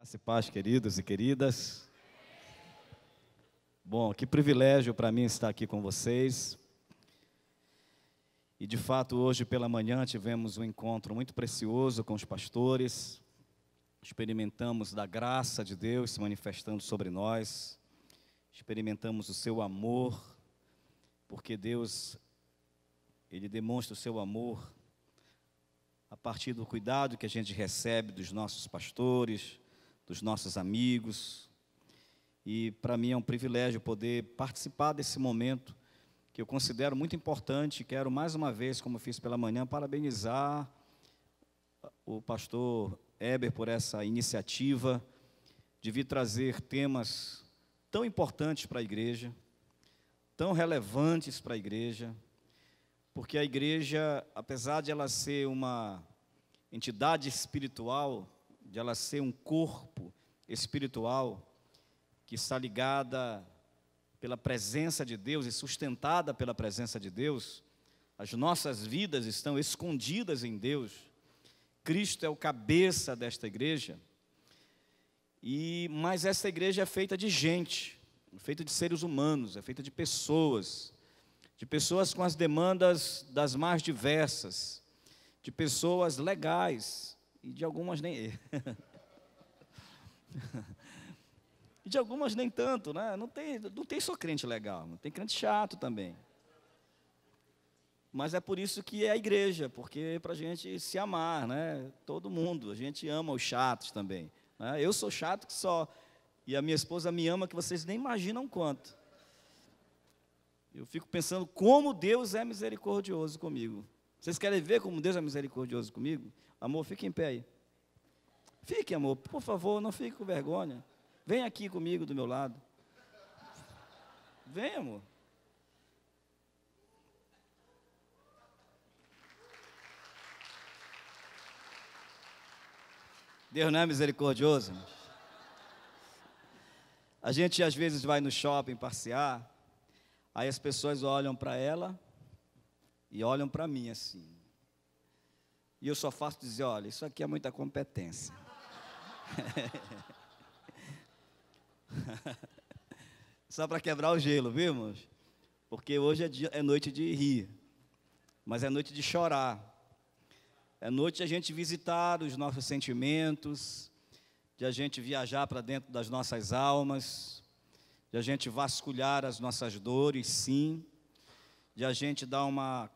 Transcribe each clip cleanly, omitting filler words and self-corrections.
Graça e paz, queridos e queridas. Bom, que privilégio para mim estar aqui com vocês. E de fato, hoje pela manhã tivemos um encontro muito precioso com os pastores. Experimentamos da graça de Deus se manifestando sobre nós. Experimentamos o seu amor, porque Deus, Ele demonstra o seu amor a partir do cuidado que a gente recebe dos nossos pastores, dos nossos amigos. E para mim é um privilégio poder participar desse momento, que eu considero muito importante. Quero mais uma vez, como eu fiz pela manhã, parabenizar o pastor Heber por essa iniciativa de vir trazer temas tão importantes para a igreja, tão relevantes para a igreja, porque a igreja, apesar de ela ser uma entidade espiritual, de ela ser um corpo espiritual, que está ligada pela presença de Deus e sustentada pela presença de Deus, as nossas vidas estão escondidas em Deus. Cristo é o cabeça desta igreja, mas essa igreja é feita de gente, é feita de seres humanos, é feita de pessoas com as demandas das mais diversas, de pessoas legais, e de algumas nem... E de algumas nem tanto, né? Não tem só crente legal, tem crente chato também. Mas é por isso que é a igreja, porque é para a gente se amar, né? Todo mundo, a gente ama os chatos também, né? Eu sou chato que só, e a minha esposa me ama que vocês nem imaginam quanto. Eu fico pensando como Deus é misericordioso comigo. Vocês querem ver como Deus é misericordioso comigo? Amor, fique em pé aí. Fique, amor, por favor, não fique com vergonha. Vem aqui comigo do meu lado. Vem, amor. Deus não é misericordioso? A gente às vezes vai no shopping passear, aí as pessoas olham para ela e olham para mim assim. E eu só faço dizer, olha, isso aqui é muita competência. Só para quebrar o gelo, viu, irmãos? Porque hoje é noite de rir, mas é noite de chorar. É noite de a gente visitar os nossos sentimentos, de a gente viajar para dentro das nossas almas, de a gente vasculhar as nossas dores, sim, de a gente dar uma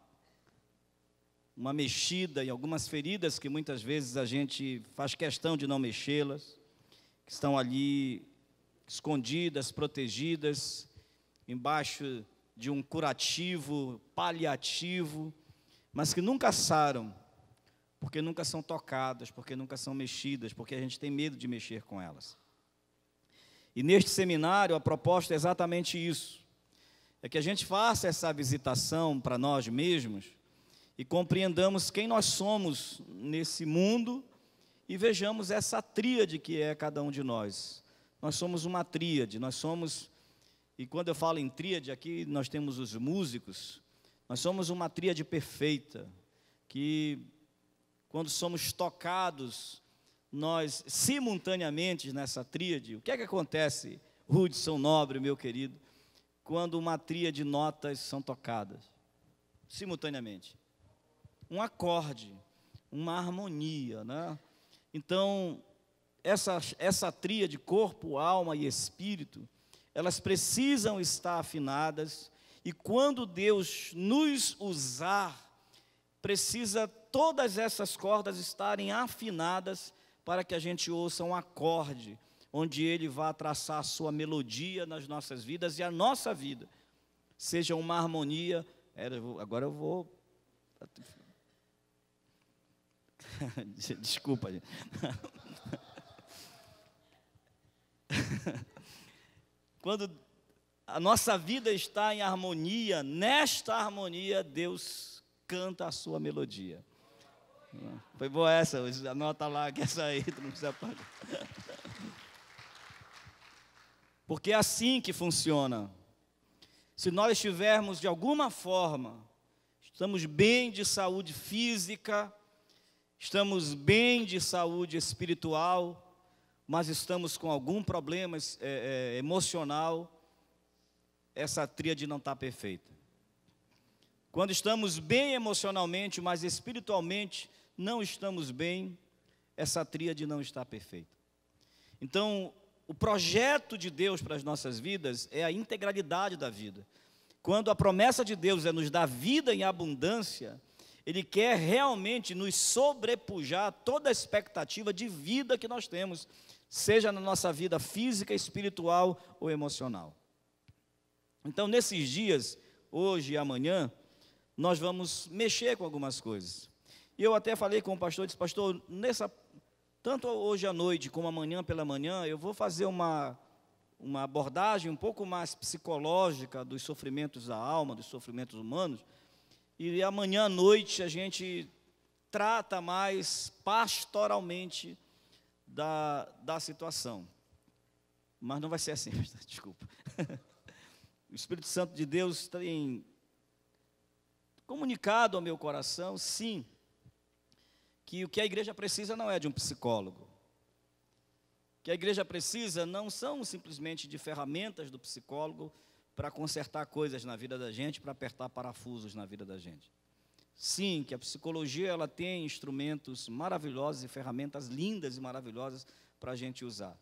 mexida em algumas feridas que muitas vezes a gente faz questão de não mexê-las, que estão ali escondidas, protegidas, embaixo de um curativo, paliativo, mas que nunca saram, porque nunca são tocadas, porque nunca são mexidas, porque a gente tem medo de mexer com elas. E neste seminário a proposta é exatamente isso, é que a gente faça essa visitação para nós mesmos e compreendamos quem nós somos nesse mundo e vejamos essa tríade que é cada um de nós. Nós somos uma tríade, e quando eu falo em tríade, aqui nós temos os músicos, nós somos uma tríade perfeita, que quando somos tocados, nós simultaneamente nessa tríade, o que é que acontece, Hudson Nobre, meu querido, quando uma tríade de notas são tocadas, simultaneamente? Um acorde, uma harmonia, né? Então, essa tríade, corpo, alma e espírito, elas precisam estar afinadas, e quando Deus nos usar, precisa todas essas cordas estarem afinadas para que a gente ouça um acorde, onde Ele vá traçar a sua melodia nas nossas vidas e a nossa vida seja uma harmonia. Agora eu vou... Desculpa, gente. Quando a nossa vida está em harmonia, nesta harmonia Deus canta a sua melodia. Foi boa essa, anota lá que essa aí tu não precisa pagar. Porque é assim que funciona. Se nós estivermos de alguma forma, estamos bem de saúde física, estamos bem de saúde espiritual, mas estamos com algum problema emocional, essa tríade não está perfeita. Quando estamos bem emocionalmente, mas espiritualmente não estamos bem, essa tríade não está perfeita. Então, o projeto de Deus para as nossas vidas é a integralidade da vida. Quando a promessa de Deus é nos dar vida em abundância, Ele quer realmente nos sobrepujar toda a expectativa de vida que nós temos, seja na nossa vida física, espiritual ou emocional. Então, nesses dias, hoje e amanhã, nós vamos mexer com algumas coisas. E eu até falei com o pastor, disse, pastor, tanto hoje à noite como amanhã pela manhã, eu vou fazer uma abordagem um pouco mais psicológica dos sofrimentos da alma, dos sofrimentos humanos, e amanhã à noite a gente trata mais pastoralmente da situação. Mas não vai ser assim, desculpa. O Espírito Santo de Deus tem comunicado ao meu coração, sim, que o que a igreja precisa não é de um psicólogo. O que a igreja precisa não são simplesmente de ferramentas do psicólogo para consertar coisas na vida da gente, para apertar parafusos na vida da gente. Sim, que a psicologia ela tem instrumentos maravilhosos e ferramentas lindas e maravilhosas para a gente usar.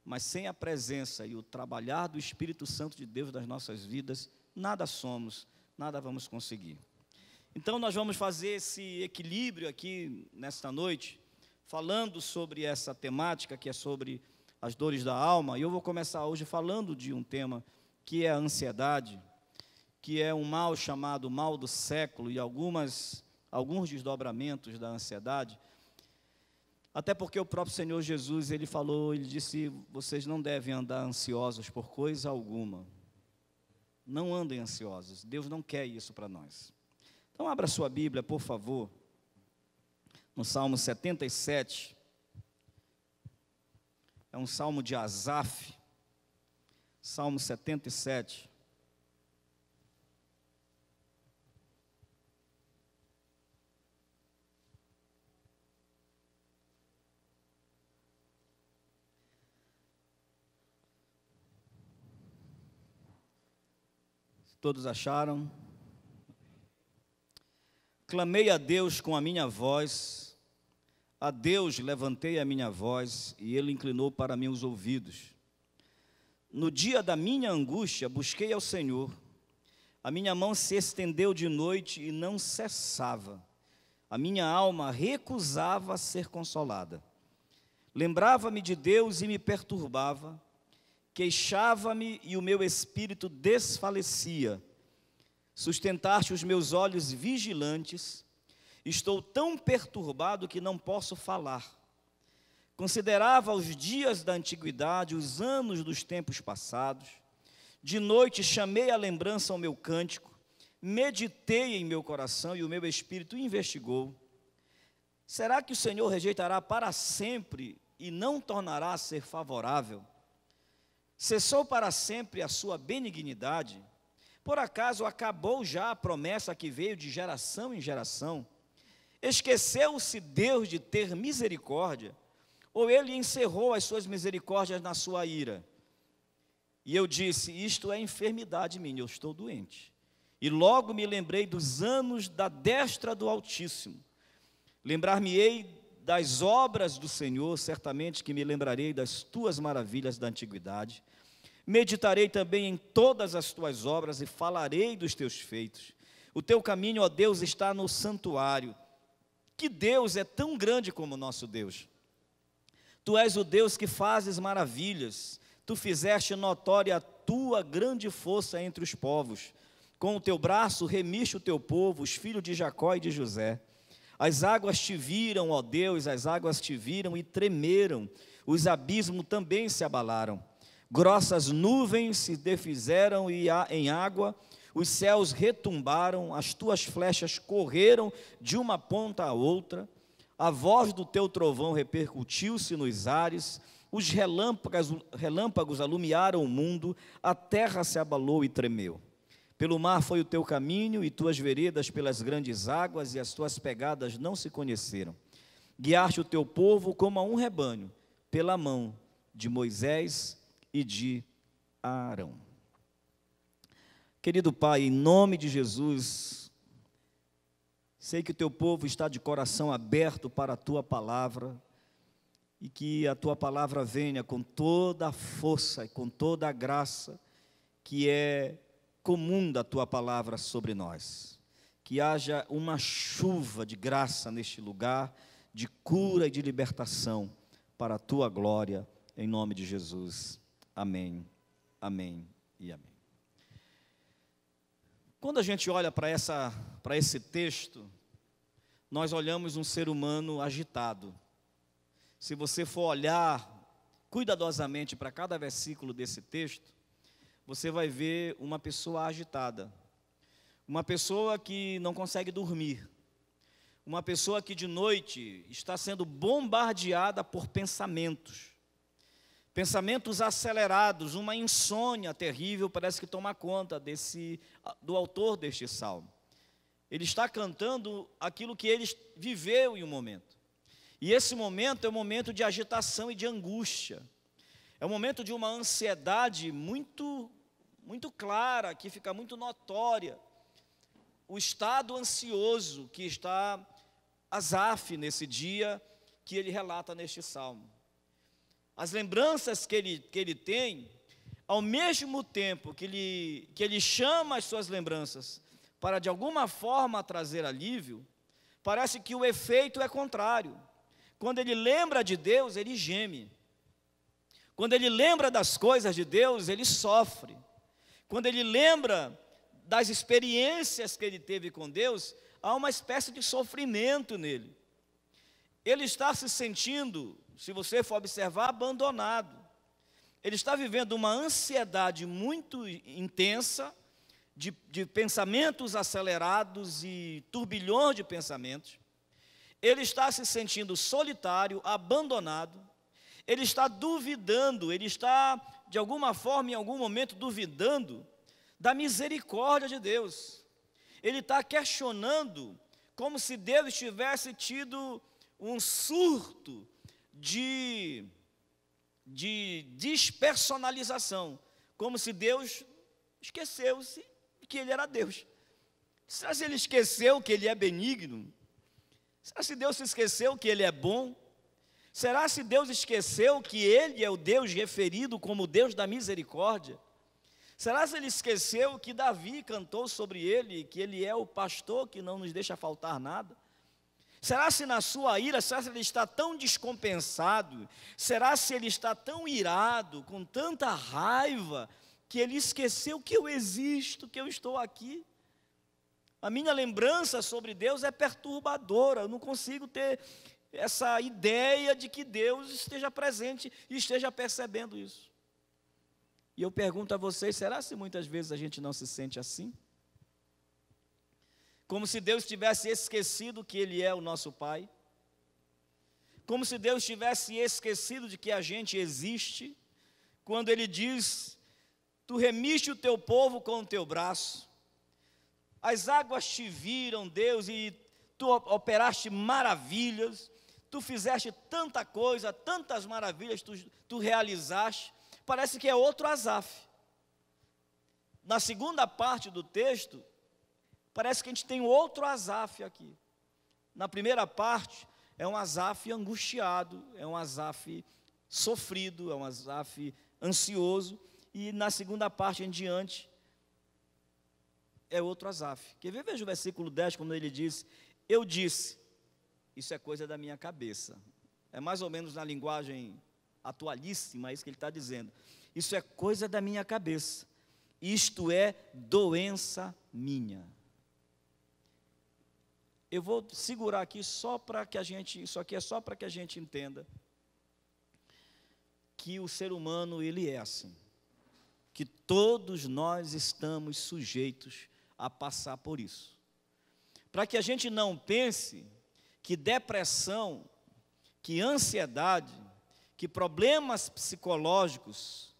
Mas sem a presença e o trabalhar do Espírito Santo de Deus nas nossas vidas, nada somos, nada vamos conseguir. Então nós vamos fazer esse equilíbrio aqui nesta noite, falando sobre essa temática que é sobre as dores da alma. E eu vou começar hoje falando de um tema que é a ansiedade, que é um mal chamado mal do século e alguns desdobramentos da ansiedade. Até porque o próprio Senhor Jesus, Ele falou, Ele disse, vocês não devem andar ansiosos por coisa alguma. Não andem ansiosos, Deus não quer isso para nós. Então abra sua Bíblia, por favor, no Salmo 77. É um salmo de Asaf, Salmo 77. Todos acharam? Clamei a Deus com a minha voz, a Deus levantei a minha voz, e Ele inclinou para mim os ouvidos. No dia da minha angústia, busquei ao Senhor, a minha mão se estendeu de noite e não cessava, a minha alma recusava ser consolada. Lembrava-me de Deus e me perturbava, queixava-me e o meu espírito desfalecia. Sustentaste os meus olhos vigilantes, estou tão perturbado que não posso falar. Considerava os dias da antiguidade, os anos dos tempos passados. De noite chamei a lembrança ao meu cântico, meditei em meu coração e o meu espírito investigou. Será que o Senhor rejeitará para sempre e não tornará a ser favorável? Cessou para sempre a sua benignidade? Por acaso acabou já a promessa que veio de geração em geração? Esqueceu-se Deus de ter misericórdia? Ou Ele encerrou as suas misericórdias na sua ira? E eu disse, isto é enfermidade minha, eu estou doente. E logo me lembrei dos anos da destra do Altíssimo. Lembrar-me-ei das obras do Senhor, certamente que me lembrarei das tuas maravilhas da antiguidade. Meditarei também em todas as tuas obras e falarei dos teus feitos. O teu caminho, ó Deus, está no santuário. Que Deus é tão grande como o nosso Deus? Tu és o Deus que fazes maravilhas. Tu fizeste notória a tua grande força entre os povos. Com o teu braço remiste o teu povo, os filhos de Jacó e de José. As águas te viram, ó Deus, as águas te viram e tremeram. Os abismos também se abalaram. Grossas nuvens se desfizeram em água, os céus retumbaram, as tuas flechas correram de uma ponta a outra, a voz do teu trovão repercutiu-se nos ares, os relâmpagos alumiaram o mundo, a terra se abalou e tremeu. Pelo mar foi o teu caminho, e tuas veredas pelas grandes águas, e as tuas pegadas não se conheceram. Guiaste o teu povo como a um rebanho, pela mão de Moisés e de Arão. Querido Pai, em nome de Jesus, sei que o teu povo está de coração aberto para a tua palavra e que a tua palavra venha com toda a força e com toda a graça que é comum da tua palavra sobre nós. Que haja uma chuva de graça neste lugar, de cura e de libertação para a tua glória, em nome de Jesus. Amém, amém e amém. Quando a gente olha para esse texto, nós olhamos um ser humano agitado. Se você for olhar cuidadosamente para cada versículo desse texto, você vai ver uma pessoa agitada, uma pessoa que não consegue dormir, uma pessoa que de noite está sendo bombardeada por pensamentos acelerados, uma insônia terrível parece que toma conta do autor deste salmo. Ele está cantando aquilo que ele viveu em um momento. E esse momento é um momento de agitação e de angústia. É um momento de uma ansiedade muito, muito clara, que fica muito notória. O estado ansioso que está Asaf nesse dia que ele relata neste salmo. As lembranças que ele tem, ao mesmo tempo que ele chama as suas lembranças para de alguma forma trazer alívio, parece que o efeito é contrário. Quando ele lembra de Deus, ele geme. Quando ele lembra das coisas de Deus, ele sofre. Quando ele lembra das experiências que ele teve com Deus, há uma espécie de sofrimento nele. Ele está se sentindo, se você for observar, abandonado. Ele está vivendo uma ansiedade muito intensa, de pensamentos acelerados e turbilhões de pensamentos. Ele está se sentindo solitário, abandonado. Ele está duvidando, ele está, de alguma forma, em algum momento, duvidando da misericórdia de Deus. Ele está questionando, como se Deus tivesse tido um surto de despersonalização, como se Deus esqueceu-se que Ele era Deus. Será se Ele esqueceu que Ele é benigno? Será se Deus se esqueceu que Ele é bom? Será se Deus esqueceu que Ele é o Deus referido como Deus da misericórdia? Será se Ele esqueceu que Davi cantou sobre Ele, que Ele é o pastor que não nos deixa faltar nada? Será se na sua ira, será se Ele está tão descompensado? Será se Ele está tão irado, com tanta raiva, que Ele esqueceu que eu existo, que eu estou aqui? A minha lembrança sobre Deus é perturbadora, eu não consigo ter essa ideia de que Deus esteja presente e esteja percebendo isso. E eu pergunto a vocês, será se muitas vezes a gente não se sente assim? Como se Deus tivesse esquecido que Ele é o nosso Pai? Como se Deus tivesse esquecido de que a gente existe? Quando Ele diz, tu remiste o teu povo com o teu braço, as águas te viram, Deus, e tu operaste maravilhas, tu fizeste tanta coisa, tantas maravilhas tu realizaste. Parece que é outro Asaf. Na segunda parte do texto, parece que a gente tem outro Asaf aqui. Na primeira parte, é um Asaf angustiado, é um Asaf sofrido, é um Asaf ansioso. E na segunda parte em diante, é outro Asaf. Quer ver? Veja o versículo 10, quando ele diz, eu disse, isso é coisa da minha cabeça. É mais ou menos na linguagem atualíssima, é isso que ele está dizendo. Isso é coisa da minha cabeça. Isto é doença minha. Eu vou segurar aqui só para que a gente, isso aqui é só para que a gente entenda que o ser humano, ele é assim. Que todos nós estamos sujeitos a passar por isso. Para que a gente não pense que depressão, que ansiedade, que problemas psicológicos,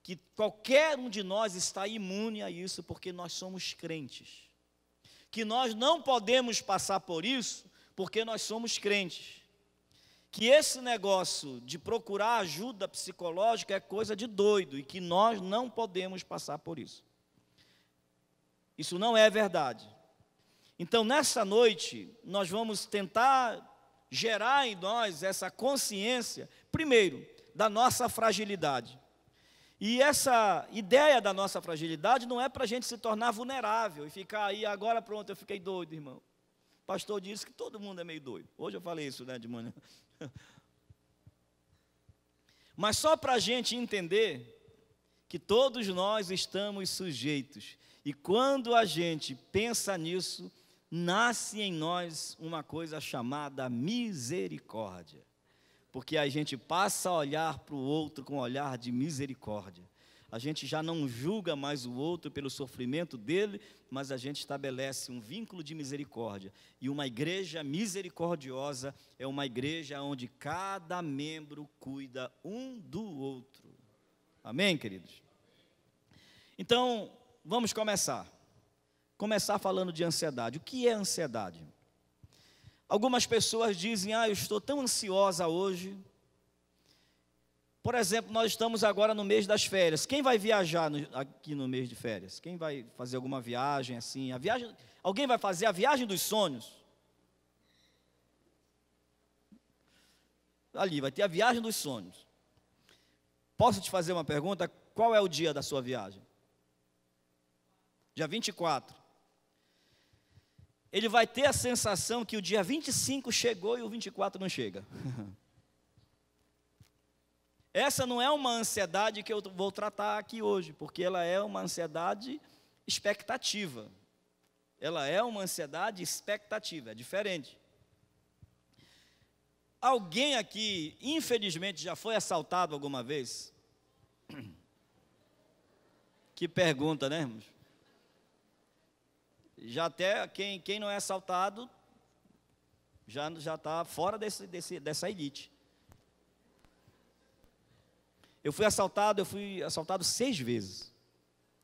que qualquer um de nós está imune a isso porque nós somos crentes. Que nós não podemos passar por isso porque nós somos crentes. que esse negócio de procurar ajuda psicológica é coisa de doido e que nós não podemos passar por isso. Isso não é verdade. Então, nessa noite, nós vamos tentar gerar em nós essa consciência, primeiro, da nossa fragilidade. E essa ideia da nossa fragilidade não é para a gente se tornar vulnerável e ficar aí, agora pronto, eu fiquei doido, irmão. O pastor disse que todo mundo é meio doido. Hoje eu falei isso, né, de manhã. Mas só para a gente entender que todos nós estamos sujeitos. E quando a gente pensa nisso, nasce em nós uma coisa chamada misericórdia. Porque a gente passa a olhar para o outro com um olhar de misericórdia. A gente já não julga mais o outro pelo sofrimento dele, mas a gente estabelece um vínculo de misericórdia. E uma igreja misericordiosa é uma igreja onde cada membro cuida um do outro. Amém, queridos? Então, vamos começar. Começar falando de ansiedade. O que é ansiedade? Algumas pessoas dizem, eu estou tão ansiosa hoje. Por exemplo, nós estamos agora no mês das férias. Quem vai viajar aqui no mês de férias? Quem vai fazer alguma viagem assim? Alguém vai fazer a viagem dos sonhos? Ali, vai ter a viagem dos sonhos. Posso te fazer uma pergunta? Qual é o dia da sua viagem? Dia 24. Ele vai ter a sensação que o dia 25 chegou e o 24 não chega. Essa não é uma ansiedade que eu vou tratar aqui hoje, porque ela é uma ansiedade expectativa. Ela é uma ansiedade expectativa, é diferente. Alguém aqui, infelizmente, já foi assaltado alguma vez? Que pergunta, né, irmãos? Já até quem não é assaltado já está fora dessa elite. Eu fui assaltado 6 vezes.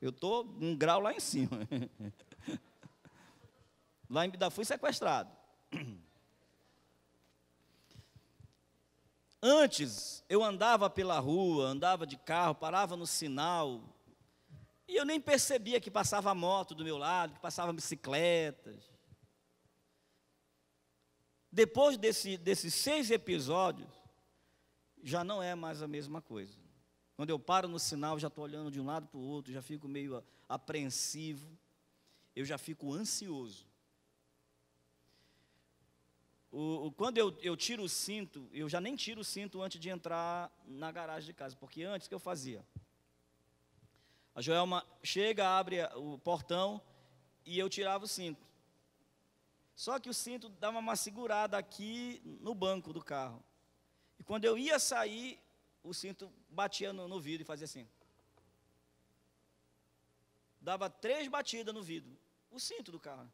Eu estou um grau lá em cima. Lá ainda fui sequestrado. Antes, eu andava pela rua, andava de carro, parava no sinal, e eu nem percebia que passava moto do meu lado, que passavam bicicletas. Depois desses 6 episódios, já não é mais a mesma coisa. Quando eu paro no sinal, já estou olhando de um lado para o outro, já fico meio apreensivo, eu já fico ansioso. Quando eu tiro o cinto, eu já nem tiro o cinto antes de entrar na garagem de casa, porque antes o que eu fazia? A Joelma chega, abre o portão e eu tirava o cinto. Só que o cinto dava uma segurada aqui no banco do carro. E quando eu ia sair, o cinto batia no vidro e fazia assim. Dava 3 batidas no vidro, o cinto do carro.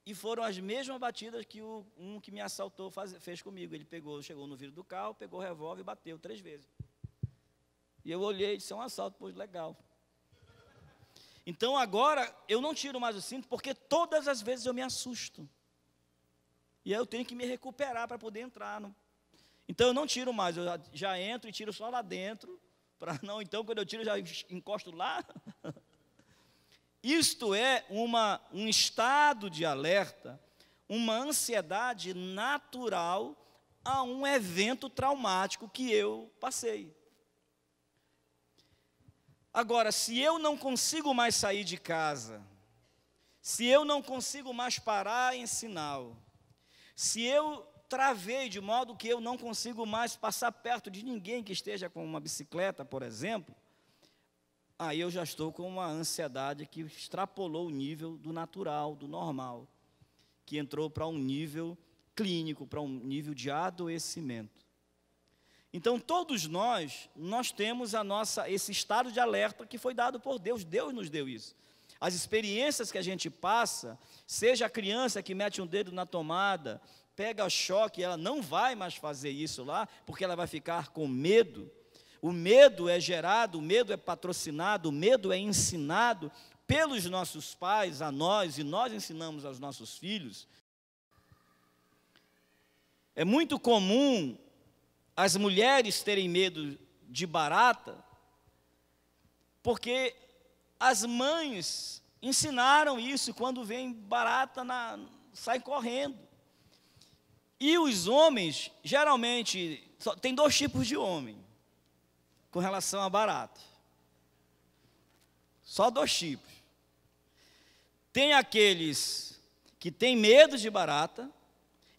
E foram as mesmas batidas que um que me assaltou fez comigo. Ele chegou no vidro do carro, pegou o revólver e bateu 3 vezes. E eu olhei e disse, é um assalto, pois legal. Então agora eu não tiro mais o cinto, porque todas as vezes eu me assusto. E aí eu tenho que me recuperar para poder entrar. Então eu não tiro mais, eu já entro e tiro só lá dentro, para não, então quando eu tiro eu já encosto lá. Isto é um estado de alerta, uma ansiedade natural a um evento traumático que eu passei. Agora, se eu não consigo mais sair de casa, se eu não consigo mais parar em sinal, se eu travei de modo que eu não consigo mais passar perto de ninguém que esteja com uma bicicleta, por exemplo, aí eu já estou com uma ansiedade que extrapolou o nível do natural, do normal, que entrou para um nível clínico, para um nível de adoecimento. Então, todos nós temos esse estado de alerta que foi dado por Deus. Deus nos deu isso. As experiências que a gente passa, seja a criança que mete um dedo na tomada, pega choque, ela não vai mais fazer isso lá, porque ela vai ficar com medo. O medo é gerado, o medo é patrocinado, o medo é ensinado pelos nossos pais a nós, e nós ensinamos aos nossos filhos. É muito comum as mulheres terem medo de barata, porque as mães ensinaram isso, quando vem barata, sai correndo. E os homens, geralmente, tem dois tipos de homem com relação a barata. Só dois tipos. Tem aqueles que têm medo de barata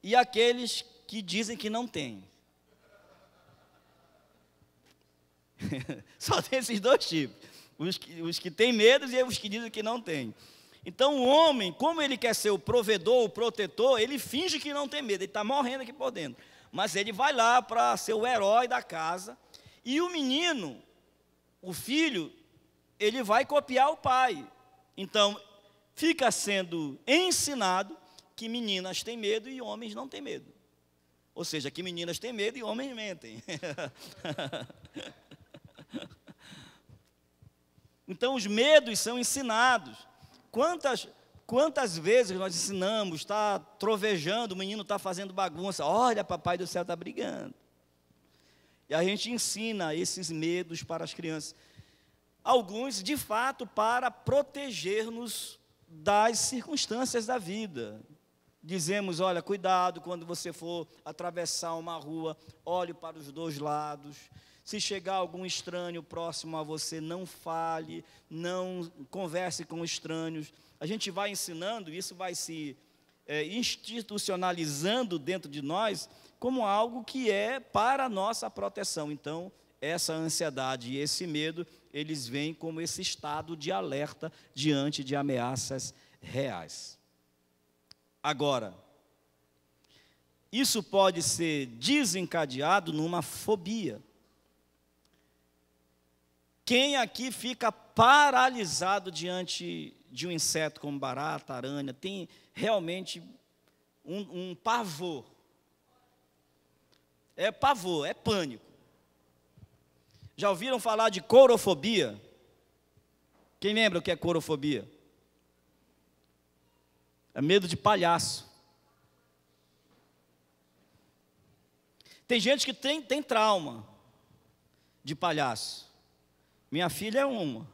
e aqueles que dizem que não tem. Só tem esses dois tipos. Os que têm medo e os que dizem que não tem. Então o homem, como ele quer ser o provedor, o protetor, ele finge que não tem medo, ele está morrendo aqui por dentro. Mas ele vai lá para ser o herói da casa. E o menino, o filho, ele vai copiar o pai. Então, fica sendo ensinado que meninas têm medo e homens não têm medo. Ou seja, que meninas têm medo e homens mentem. Então, os medos são ensinados. Quantas vezes nós ensinamos, está trovejando, o menino está fazendo bagunça, olha, papai do céu está brigando. E a gente ensina esses medos para as crianças. Alguns, de fato, para proteger-nos das circunstâncias da vida. Dizemos, olha, cuidado quando você for atravessar uma rua, olhe para os dois lados. Se chegar algum estranho próximo a você, não fale, não converse com estranhos. A gente vai ensinando, isso vai se institucionalizando dentro de nós como algo que é para a nossa proteção. Então, essa ansiedade e esse medo, eles vêm como esse estado de alerta diante de ameaças reais. Agora, isso pode ser desencadeado numa fobia. Quem aqui fica paralisado diante de um inseto como barata, aranha, tem realmente um pavor. É pavor, é pânico. Já ouviram falar de corofobia? Quem lembra o que é corofobia? É medo de palhaço. Tem gente que tem trauma de palhaço. Minha filha é uma.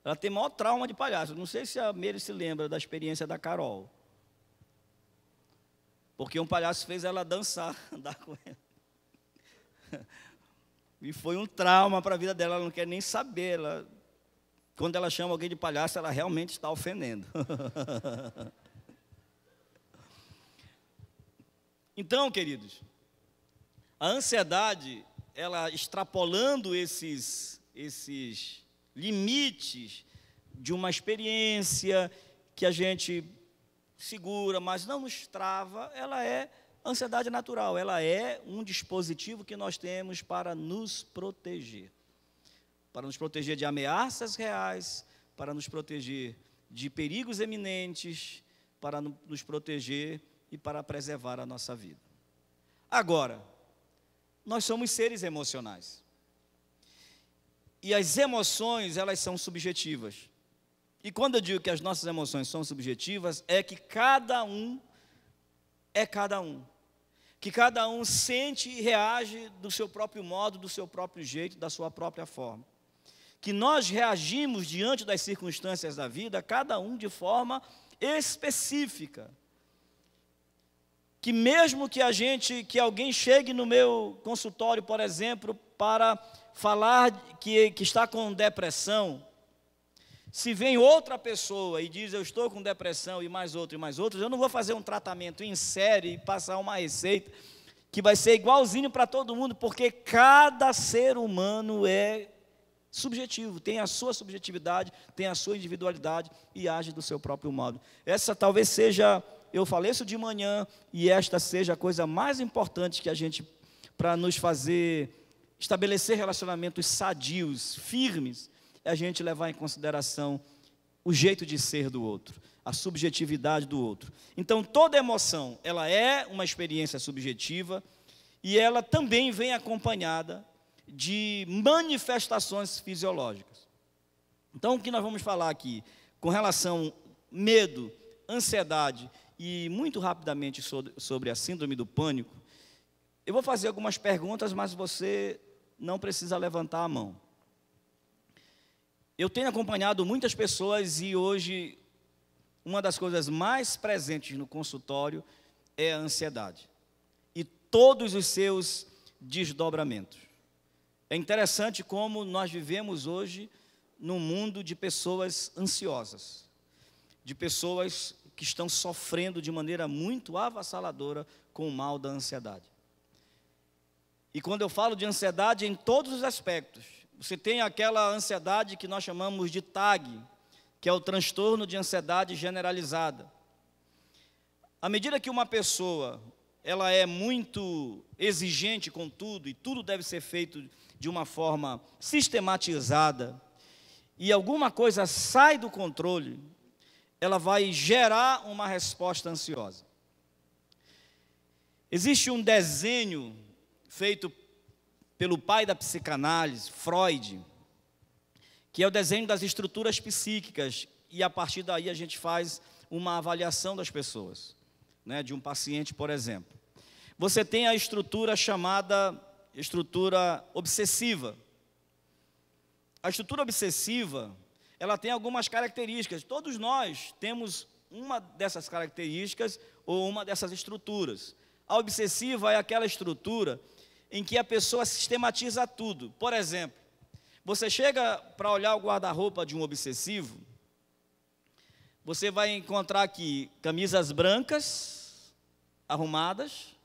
Ela tem maior trauma de palhaço. Não sei se a Meire se lembra da experiência da Carol. Porque um palhaço fez ela dançar, andar com ela. E foi um trauma para a vida dela, ela não quer nem saber. Quando ela chama alguém de palhaço, ela realmente está ofendendo. Então, queridos, a ansiedade, ela extrapolando esses limites de uma experiência que a gente segura, mas não nos trava, ela é ansiedade natural, ela é um dispositivo que nós temos para nos proteger de ameaças reais, para nos proteger de perigos eminentes, para nos proteger e para preservar a nossa vida. Agora, nós somos seres emocionais. E as emoções, elas são subjetivas. E quando eu digo que as nossas emoções são subjetivas, é que cada um é cada um. Que cada um sente e reage do seu próprio modo, do seu próprio jeito, da sua própria forma. Que nós reagimos diante das circunstâncias da vida, cada um de forma específica. Que mesmo que alguém chegue no meu consultório, por exemplo, para falar que está com depressão, se vem outra pessoa e diz, eu estou com depressão, e mais outros, eu não vou fazer um tratamento em série e passar uma receita que vai ser igualzinho para todo mundo, porque cada ser humano é subjetivo, tem a sua subjetividade, tem a sua individualidade e age do seu próprio modo. Essa talvez seja, eu falei isso de manhã, e esta seja a coisa mais importante que a gente, para nos fazer estabelecer relacionamentos sadios, firmes, é a gente levar em consideração o jeito de ser do outro, a subjetividade do outro. Então, toda emoção, ela é uma experiência subjetiva e ela também vem acompanhada de manifestações fisiológicas. Então, o que nós vamos falar aqui com relação medo, ansiedade e muito rapidamente sobre a síndrome do pânico, Eu vou fazer algumas perguntas, mas você não precisa levantar a mão. Eu tenho acompanhado muitas pessoas e hoje uma das coisas mais presentes no consultório é a ansiedade e todos os seus desdobramentos. É interessante como nós vivemos hoje num mundo de pessoas ansiosas, de pessoas que estão sofrendo de maneira muito avassaladora com o mal da ansiedade. E quando eu falo de ansiedade, é em todos os aspectos. Você tem aquela ansiedade que nós chamamos de TAG, que é o transtorno de ansiedade generalizada. À medida que uma pessoa ela é muito exigente com tudo, e tudo deve ser feito de uma forma sistematizada, e alguma coisa sai do controle, ela vai gerar uma resposta ansiosa. Existe um desenho feito pelo pai da psicanálise, Freud, que é o desenho das estruturas psíquicas, e a partir daí a gente faz uma avaliação das pessoas, né, de um paciente, por exemplo. Você tem a estrutura chamada estrutura obsessiva. A estrutura obsessiva, ela tem algumas características. Todos nós temos uma dessas características ou uma dessas estruturas. A obsessiva é aquela estrutura em que a pessoa sistematiza tudo. Por exemplo, você chega para olhar o guarda-roupa de um obsessivo, você vai encontrar aqui camisas brancas, arrumadas,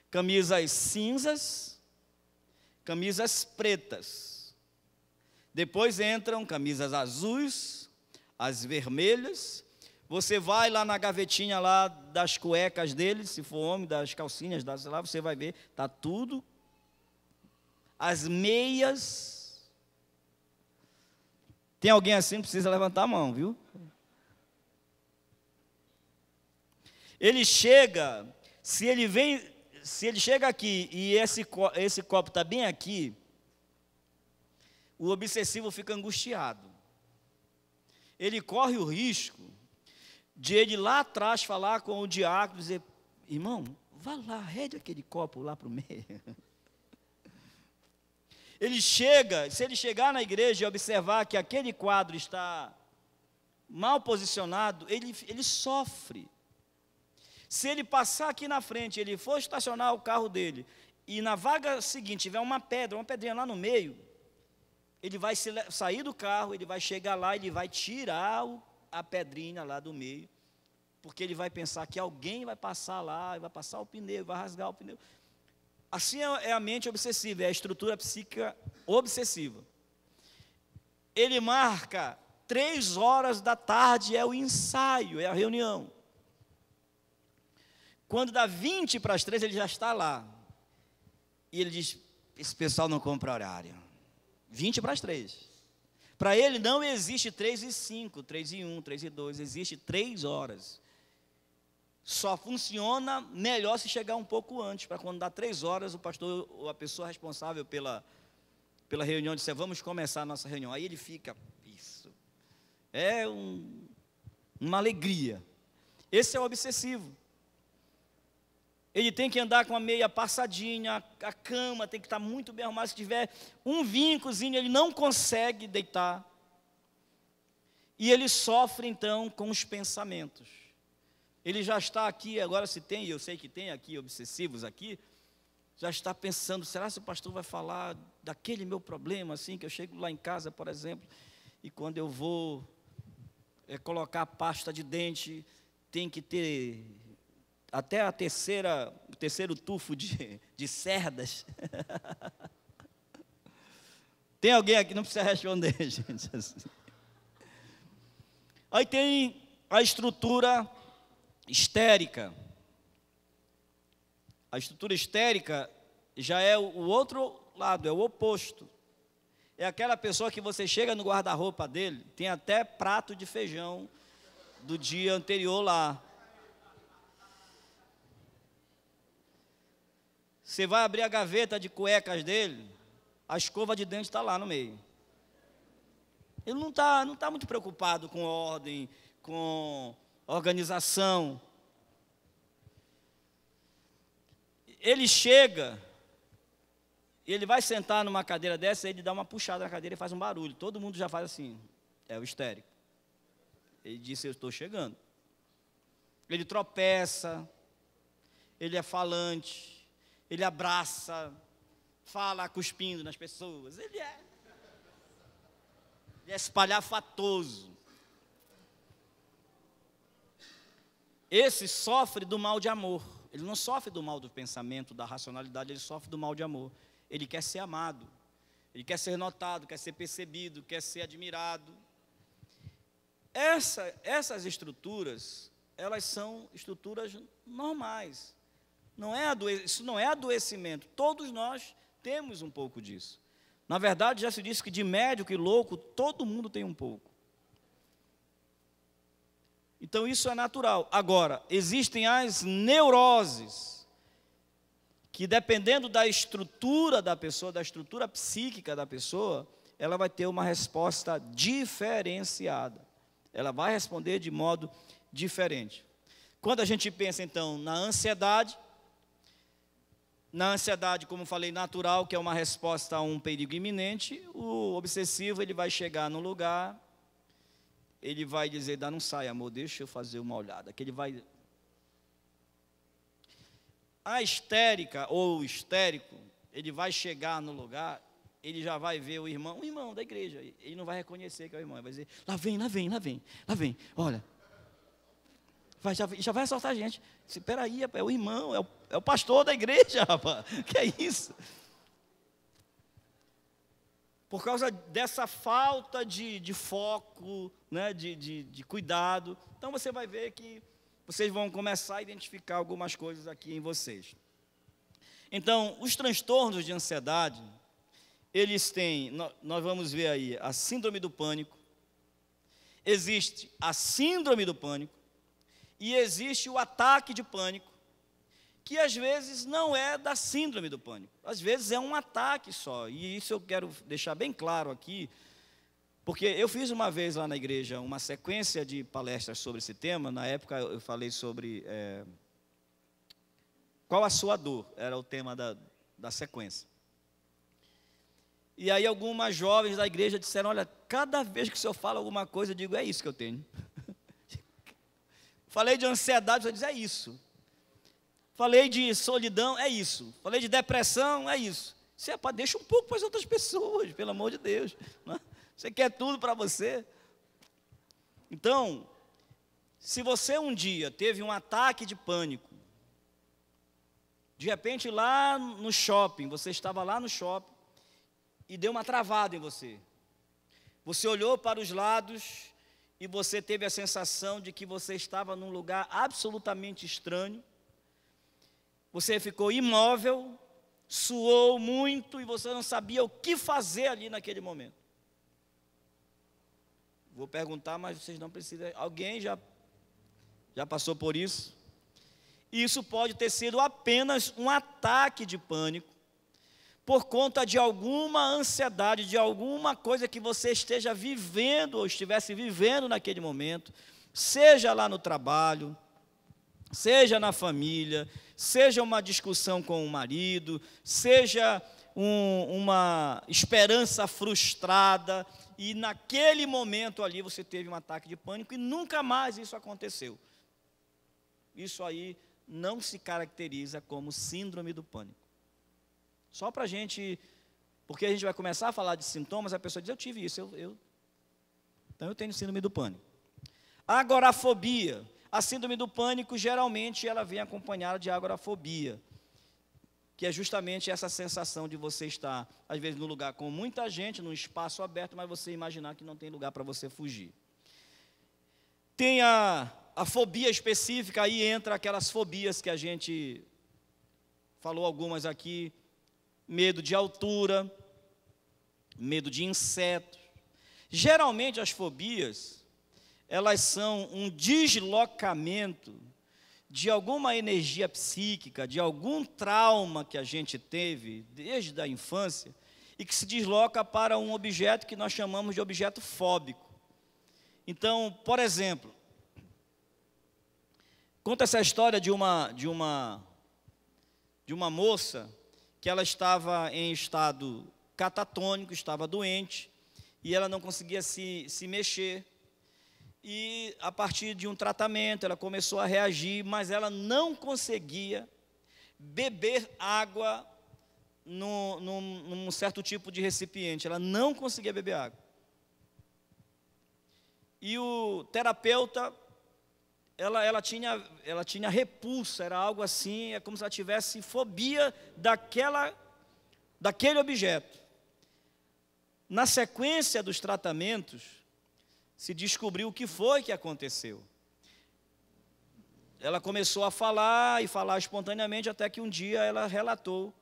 camisas cinzas, camisas pretas. Depois entram camisas azuis, as vermelhas. Você vai lá na gavetinha lá das cuecas dele, se for homem, das calcinhas, sei lá, você vai ver, está tudo. As meias. Tem alguém assim, precisa levantar a mão, viu? Ele chega, se ele chega aqui e esse copo está bem aqui, o obsessivo fica angustiado. Ele corre o risco de ele lá atrás falar com o diácono e dizer: irmão, vá lá, rede aquele copo lá para o meio. Se ele chegar na igreja e observar que aquele quadro está mal posicionado, ele sofre. Se ele passar aqui na frente, ele for estacionar o carro dele, e na vaga seguinte tiver uma pedrinha lá no meio, ele vai sair do carro, ele vai chegar lá, ele vai tirar a pedrinha lá do meio, porque ele vai pensar que alguém vai passar lá, vai passar o pneu, vai rasgar o pneu. Assim é a mente obsessiva, é a estrutura psíquica obsessiva. Ele marca 3 horas da tarde, é o ensaio, é a reunião. Quando dá 20 para as 3, ele já está lá. E ele diz: esse pessoal não compra horário. 20 para as 3. Para ele não existe 3:05, 3:01, 3:02, existe 3 horas. Só funciona melhor se chegar um pouco antes, para quando dá 3 horas, o pastor ou a pessoa responsável pela reunião disser: vamos começar a nossa reunião. Aí ele fica, isso, é uma alegria. Esse é o obsessivo. Ele tem que andar com a meia passadinha, a cama tem que estar muito bem arrumada. Se tiver um vincozinho, ele não consegue deitar. E ele sofre, então, com os pensamentos. Ele já está aqui, agora se tem, eu sei que tem aqui obsessivos aqui, já está pensando: será que o pastor vai falar daquele meu problema, assim, que eu chego lá em casa, por exemplo, e quando eu vou colocar a pasta de dente, tem que ter até o terceiro tufo de cerdas. Tem alguém aqui? Não precisa responder, gente. Aí tem a estrutura histérica. A estrutura histérica já é o outro lado, é o oposto. É aquela pessoa que você chega no guarda-roupa dele, tem até prato de feijão do dia anterior lá. Você vai abrir a gaveta de cuecas dele, a escova de dente está lá no meio. Ele não tá muito preocupado com ordem, com organização. ele chega, ele vai sentar numa cadeira dessa, ele dá uma puxada na cadeira e faz um barulho. Todo mundo já faz assim, é o histérico. Ele disse, eu estou chegando. Ele tropeça, ele é falante, ele abraça, fala cuspindo nas pessoas. Ele é espalhafatoso. Esse sofre do mal de amor. Ele não sofre do mal do pensamento, da racionalidade, ele sofre do mal de amor. Ele quer ser amado, ele quer ser notado, quer ser percebido, quer ser admirado. Essas estruturas, elas são estruturas normais. Isso não é adoecimento. Todos nós temos um pouco disso. Na verdade, já se disse que de médico e louco, todo mundo tem um pouco. Então, isso é natural. Agora, existem as neuroses, que dependendo da estrutura da pessoa, da estrutura psíquica da pessoa, ela vai ter uma resposta diferenciada. Ela vai responder de modo diferente. Quando a gente pensa, então, na ansiedade, como falei, natural, que é uma resposta a um perigo iminente, o obsessivo, ele vai chegar no lugar, ele vai dizer, não sai, amor, deixa eu fazer uma olhada. Que ele vai... A histérica ou o histérico, ele vai chegar no lugar, ele já vai ver o irmão da igreja, ele não vai reconhecer que é o irmão, ele vai dizer, lá vem, olha, já vai assaltar a gente. Espera aí, é o irmão, é o pastor da igreja, rapaz, que é isso? Por causa dessa falta de foco, né, de cuidado, então você vai ver que vocês vão começar a identificar algumas coisas aqui em vocês. Então, os transtornos de ansiedade, eles têm, nós vamos ver aí, a síndrome do pânico, existe a síndrome do pânico, e existe o ataque de pânico, que às vezes não é da síndrome do pânico, às vezes é um ataque só, e isso eu quero deixar bem claro aqui, porque eu fiz uma vez lá na igreja uma sequência de palestras sobre esse tema. Na época eu falei sobre qual a sua dor, era o tema da sequência. E aí algumas jovens da igreja disseram, olha, cada vez que o senhor fala alguma coisa, eu digo, é isso que eu tenho. Falei de ansiedade, você diz, é isso. Falei de solidão, é isso. Falei de depressão, é isso. Deixa um pouco para as outras pessoas, pelo amor de Deus, não é? Você quer tudo para você? Então, se você um dia teve um ataque de pânico, de repente lá no shopping, você estava lá no shopping e deu uma travada em você. Você olhou para os lados e você teve a sensação de que você estava num lugar absolutamente estranho. Você ficou imóvel, suou muito e você não sabia o que fazer ali naquele momento. Vou perguntar, mas vocês não precisam. Alguém já passou por isso? Isso pode ter sido apenas um ataque de pânico, por conta de alguma ansiedade, de alguma coisa que você esteja vivendo, ou estivesse vivendo naquele momento, seja lá no trabalho, seja na família, seja uma discussão com o marido, seja uma esperança frustrada, e naquele momento ali você teve um ataque de pânico e nunca mais isso aconteceu. Isso aí não se caracteriza como síndrome do pânico. Só para a gente, porque a gente vai começar a falar de sintomas, a pessoa diz, eu tive isso, então eu tenho síndrome do pânico. Agorafobia. A síndrome do pânico, geralmente, ela vem acompanhada de agorafobia, que é justamente essa sensação de você estar, às vezes, num lugar com muita gente, num espaço aberto, mas você imaginar que não tem lugar para você fugir. Tem a fobia específica, aí entra aquelas fobias que a gente falou algumas aqui, medo de altura, medo de insetos. Geralmente as fobias, elas são um deslocamento de alguma energia psíquica, de algum trauma que a gente teve desde a infância e que se desloca para um objeto que nós chamamos de objeto fóbico. Então, por exemplo, conta essa história de uma de uma moça que ela estava em estado catatônico, estava doente, e ela não conseguia se mexer. E a partir de um tratamento, ela começou a reagir, mas ela não conseguia beber água num certo tipo de recipiente. Ela não conseguia beber água. E o terapeuta, ela tinha repulsa, era algo assim, é como se ela tivesse fobia daquele objeto. Na sequência dos tratamentos, se descobriu o que foi que aconteceu. Ela começou a falar e falar espontaneamente, até que um dia ela relatou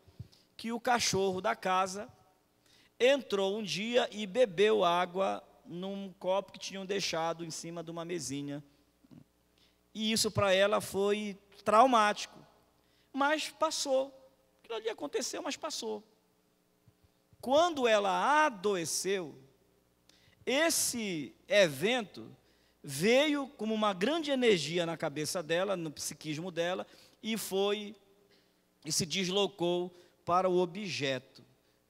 que o cachorro da casa entrou um dia e bebeu água num copo que tinham deixado em cima de uma mesinha. E isso para ela foi traumático. Mas passou. Aquilo ali aconteceu, mas passou. Quando ela adoeceu, esse evento veio como uma grande energia na cabeça dela, no psiquismo dela, e se deslocou para o objeto,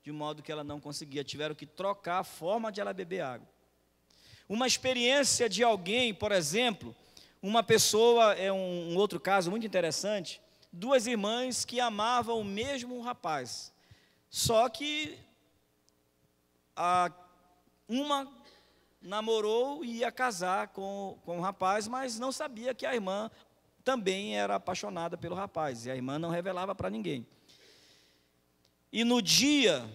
de modo que ela não conseguia, tiveram que trocar a forma de ela beber água. Uma experiência de alguém, por exemplo, uma pessoa, é um outro caso muito interessante, duas irmãs que amavam o mesmo rapaz, só que uma namorou e ia casar com o rapaz, mas não sabia que a irmã também era apaixonada pelo rapaz, e a irmã não revelava para ninguém. E no dia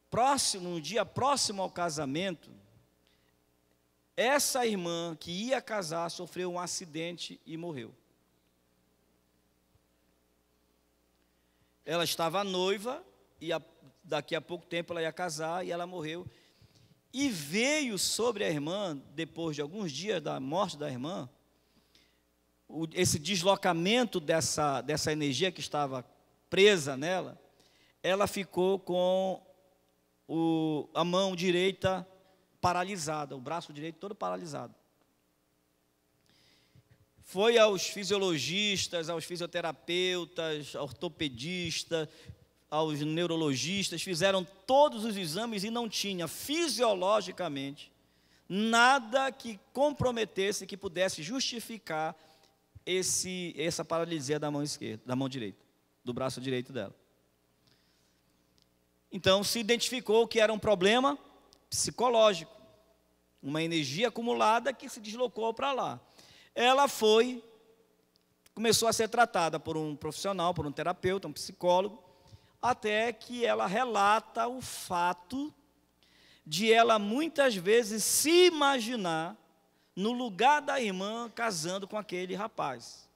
próximo ao casamento, essa irmã que ia casar sofreu um acidente e morreu. Ela estava noiva e daqui a pouco tempo ela ia casar e ela morreu. E veio sobre a irmã, depois de alguns dias da morte da irmã, esse deslocamento dessa energia que estava presa nela, ela ficou com a mão direita paralisada, o braço direito todo paralisado. Foi aos fisiologistas, aos fisioterapeutas, ortopedistas, aos neurologistas, fizeram todos os exames e não tinha fisiologicamente nada que comprometesse, que pudesse justificar essa paralisia da mão esquerda, da mão direita, do braço direito dela. Então se identificou que era um problema psicológico, uma energia acumulada que se deslocou para lá. Ela começou a ser tratada por um profissional, por um terapeuta, um psicólogo, até que ela relata o fato de ela muitas vezes se imaginar no lugar da irmã casando com aquele rapaz.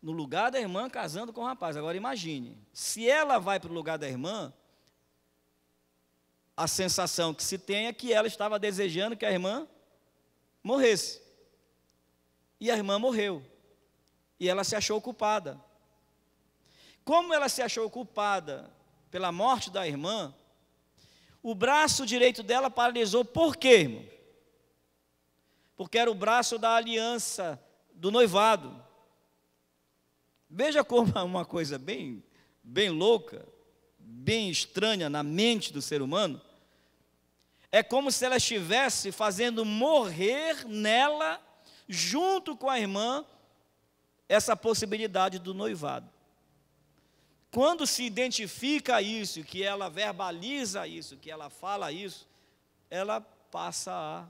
No lugar da irmã casando com o rapaz. Agora imagine, se ela vai para o lugar da irmã, a sensação que se tem é que ela estava desejando que a irmã morresse. E a irmã morreu. E ela se achou culpada. Como ela se achou culpada pela morte da irmã, o braço direito dela paralisou. Por quê, irmão? Porque era o braço da aliança, do noivado. Veja como é uma coisa bem louca, bem estranha na mente do ser humano. É como se ela estivesse fazendo morrer nela, junto com a irmã, essa possibilidade do noivado. Quando se identifica isso, que ela verbaliza isso, que ela fala isso, ela passa a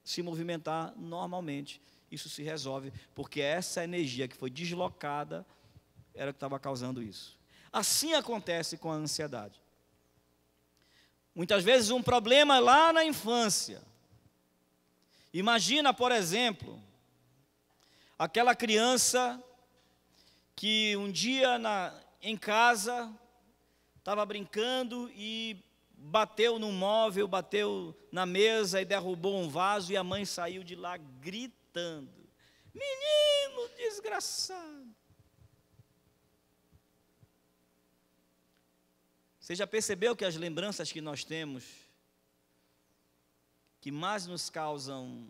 se movimentar normalmente. Isso se resolve, porque essa energia que foi deslocada era o que estava causando isso. Assim acontece com a ansiedade. Muitas vezes um problema lá na infância. Imagina, por exemplo, aquela criança que um dia em casa estava brincando e bateu num móvel, bateu na mesa e derrubou um vaso, e a mãe saiu de lá gritando: menino desgraçado. Você já percebeu que as lembranças que nós temos, que mais nos causam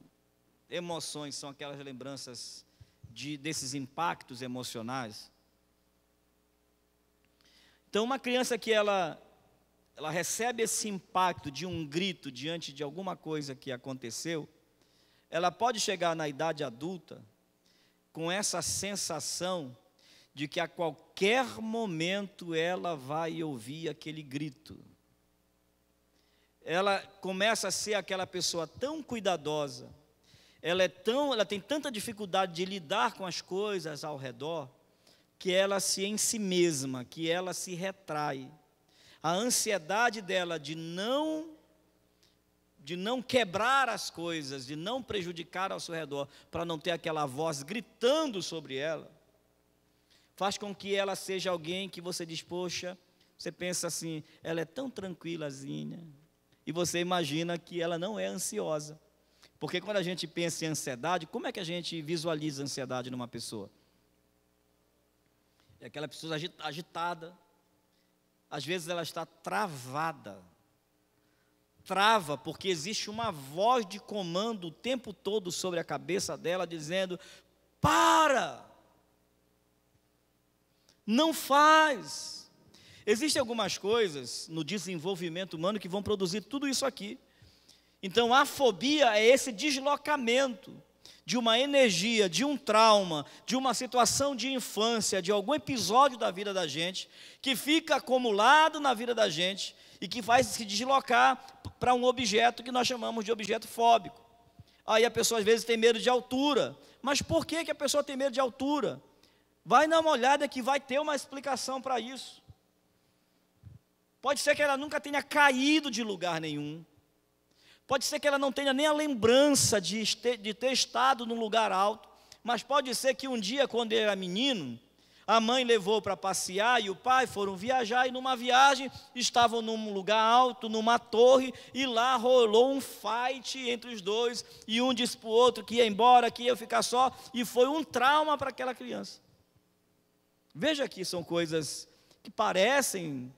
emoções, são aquelas lembranças desses impactos emocionais. Então, uma criança que ela recebe esse impacto de um grito diante de alguma coisa que aconteceu, ela pode chegar na idade adulta com essa sensação de que a qualquer momento ela vai ouvir aquele grito. Ela começa a ser aquela pessoa tão cuidadosa, ela tem tanta dificuldade de lidar com as coisas ao redor, que ela em si mesma, que ela se retrai. A ansiedade dela de não quebrar as coisas, de não prejudicar ao seu redor, para não ter aquela voz gritando sobre ela, faz com que ela seja alguém que você diz, poxa, você pensa assim, ela é tão tranquilazinha, e você imagina que ela não é ansiosa. Porque quando a gente pensa em ansiedade, como é que a gente visualiza a ansiedade numa pessoa? É aquela pessoa agitada, às vezes ela está travada. Trava porque existe uma voz de comando o tempo todo sobre a cabeça dela, dizendo, para! Não faz! Existem algumas coisas no desenvolvimento humano que vão produzir tudo isso aqui. Então, a fobia é esse deslocamento de uma energia, de um trauma, de uma situação de infância, de algum episódio da vida da gente, que fica acumulado na vida da gente e que faz se deslocar para um objeto que nós chamamos de objeto fóbico. Aí a pessoa às vezes tem medo de altura. Mas por que a pessoa tem medo de altura? Vai dar uma olhada que vai ter uma explicação para isso. Pode ser que ela nunca tenha caído de lugar nenhum. Pode ser que ela não tenha nem a lembrança de ter estado num lugar alto, mas pode ser que um dia, quando ele era menino, a mãe levou para passear e o pai foram viajar, e numa viagem estavam num lugar alto, numa torre, e lá rolou um fight entre os dois, e um disse para o outro que ia embora, que ia ficar só, e foi um trauma para aquela criança. Veja que são coisas que parecem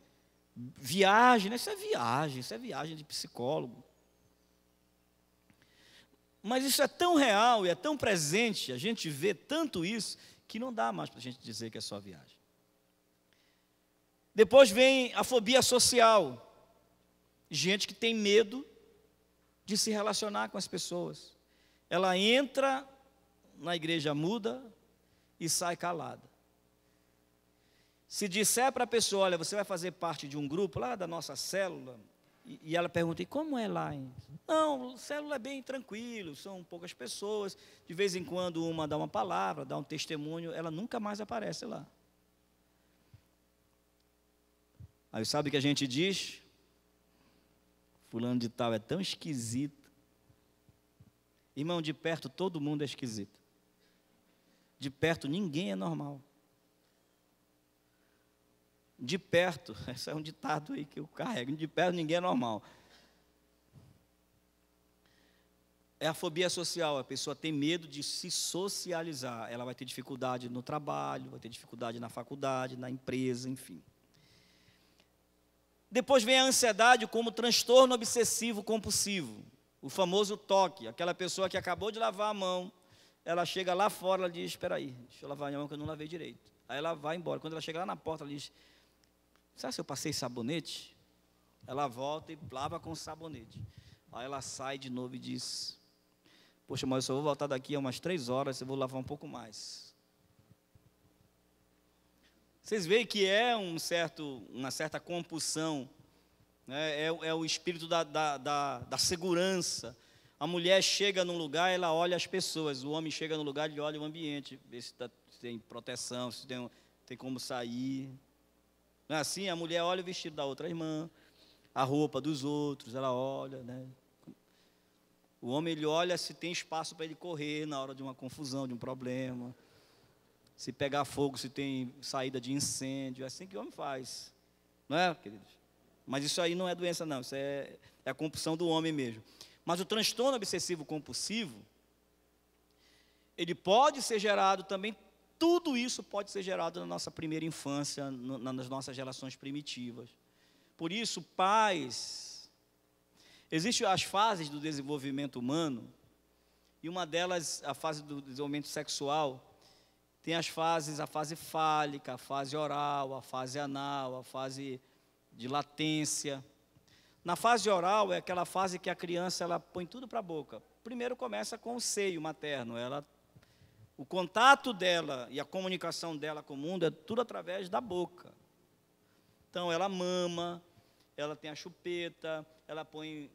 viagem, né? Isso é viagem de psicólogo. Mas isso é tão real e é tão presente, a gente vê tanto isso, que não dá mais para a gente dizer que é só viagem. Depois vem a fobia social. Gente que tem medo de se relacionar com as pessoas. Ela entra na igreja muda e sai calada. Se disser para a pessoa, olha, você vai fazer parte de um grupo lá da nossa célula, e ela pergunta, e como é lá? Não, a célula é bem tranquilo, são poucas pessoas, de vez em quando uma dá uma palavra, dá um testemunho, ela nunca mais aparece lá. Aí sabe o que a gente diz? Fulano de tal é tão esquisito. Irmão, de perto todo mundo é esquisito. De perto ninguém é normal. De perto, esse é um ditado aí que eu carrego, de perto ninguém é normal. É a fobia social, a pessoa tem medo de se socializar, ela vai ter dificuldade no trabalho, vai ter dificuldade na faculdade, na empresa, enfim. Depois vem a ansiedade como transtorno obsessivo compulsivo, o famoso TOC, aquela pessoa que acabou de lavar a mão, ela chega lá fora, ela diz, espera aí, deixa eu lavar a mão que eu não lavei direito. Aí ela vai embora, quando ela chega lá na porta, ela diz, sabe se eu passei sabonete? Ela volta e lava com sabonete. Aí ela sai de novo e diz, poxa, mas eu só vou voltar daqui a umas 3 horas, eu vou lavar um pouco mais. Vocês veem que é uma certa compulsão, né? É o espírito da segurança. A mulher chega num lugar, ela olha as pessoas, o homem chega no lugar, ele olha o ambiente, vê se tem proteção, se tem como sair. Não é assim? A mulher olha o vestido da outra irmã, a roupa dos outros, ela olha, né? O homem, ele olha se tem espaço para ele correr na hora de uma confusão, de um problema. Se pegar fogo, se tem saída de incêndio. É assim que o homem faz. Não é, queridos? Mas isso aí não é doença, não. Isso é a compulsão do homem mesmo. Mas o transtorno obsessivo compulsivo, ele pode ser gerado também. Tudo isso pode ser gerado na nossa primeira infância, nas nossas relações primitivas. Por isso, pais, existem as fases do desenvolvimento humano, e uma delas, a fase do desenvolvimento sexual, Tem as fases, a fase fálica, a fase oral, a fase anal, a fase de latência. Na fase oral é aquela fase que a criança ela põe tudo para a boca. Primeiro começa com o seio materno. O contato dela e a comunicação dela com o mundo é tudo através da boca. Então ela mama, ela tem a chupeta, ela põe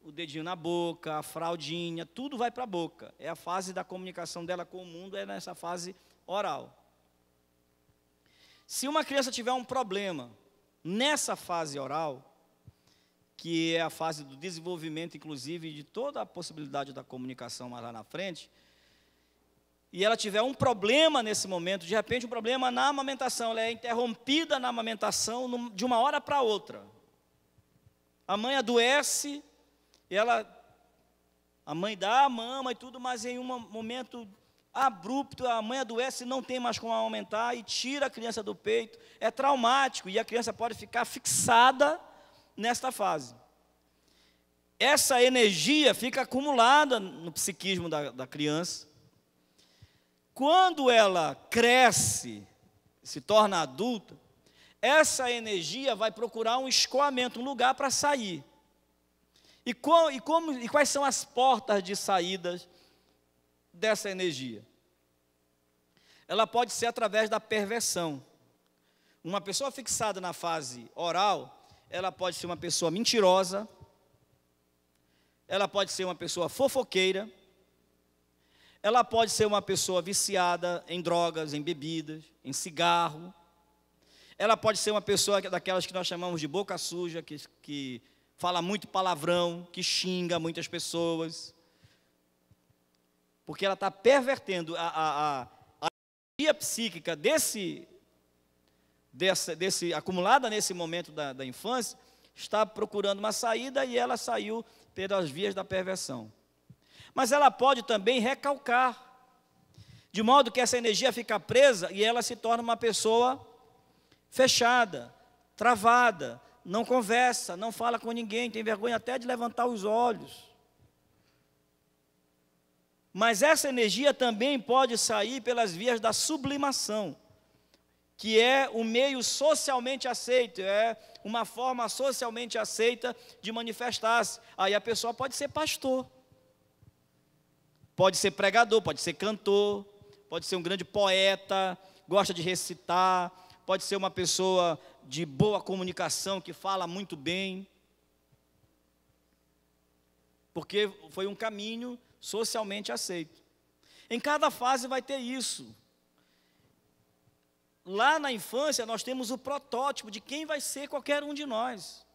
o dedinho na boca, a fraldinha, tudo vai para a boca. É a fase da comunicação dela com o mundo, é nessa fase oral. Se uma criança tiver um problema nessa fase oral, que é a fase do desenvolvimento, inclusive, de toda a possibilidade da comunicação mais lá na frente, e ela tiver um problema nesse momento, de repente um problema na amamentação, ela é interrompida na amamentação de uma hora para outra. A mãe adoece, a mãe dá a mama e tudo, mas em um momento abrupto, a mãe adoece, não tem mais como amamentar e tira a criança do peito. É traumático e a criança pode ficar fixada nesta fase. Essa energia fica acumulada no psiquismo da criança. Quando ela cresce, se torna adulta, essa energia vai procurar um escoamento, um lugar para sair. E quais são as portas de saídas dessa energia? Ela pode ser através da perversão. Uma pessoa fixada na fase oral, ela pode ser uma pessoa mentirosa, ela pode ser uma pessoa fofoqueira, ela pode ser uma pessoa viciada em drogas, em bebidas, em cigarro. Ela pode ser uma pessoa daquelas que nós chamamos de boca suja, que fala muito palavrão, que xinga muitas pessoas. Porque ela está pervertendo a energia psíquica acumulada nesse momento da infância, está procurando uma saída e ela saiu pelas vias da perversão. Mas ela pode também recalcar, de modo que essa energia fica presa e ela se torna uma pessoa fechada, travada, não conversa, não fala com ninguém, tem vergonha até de levantar os olhos. Mas essa energia também pode sair pelas vias da sublimação, que é o meio socialmente aceito, é uma forma socialmente aceita de manifestar-se. Aí a pessoa pode ser pastor, pode ser pregador, pode ser cantor, pode ser um grande poeta, gosta de recitar, pode ser uma pessoa de boa comunicação, que fala muito bem, porque foi um caminho socialmente aceito. Em cada fase vai ter isso. Lá na infância nós temos o protótipo de quem vai ser qualquer um de nós.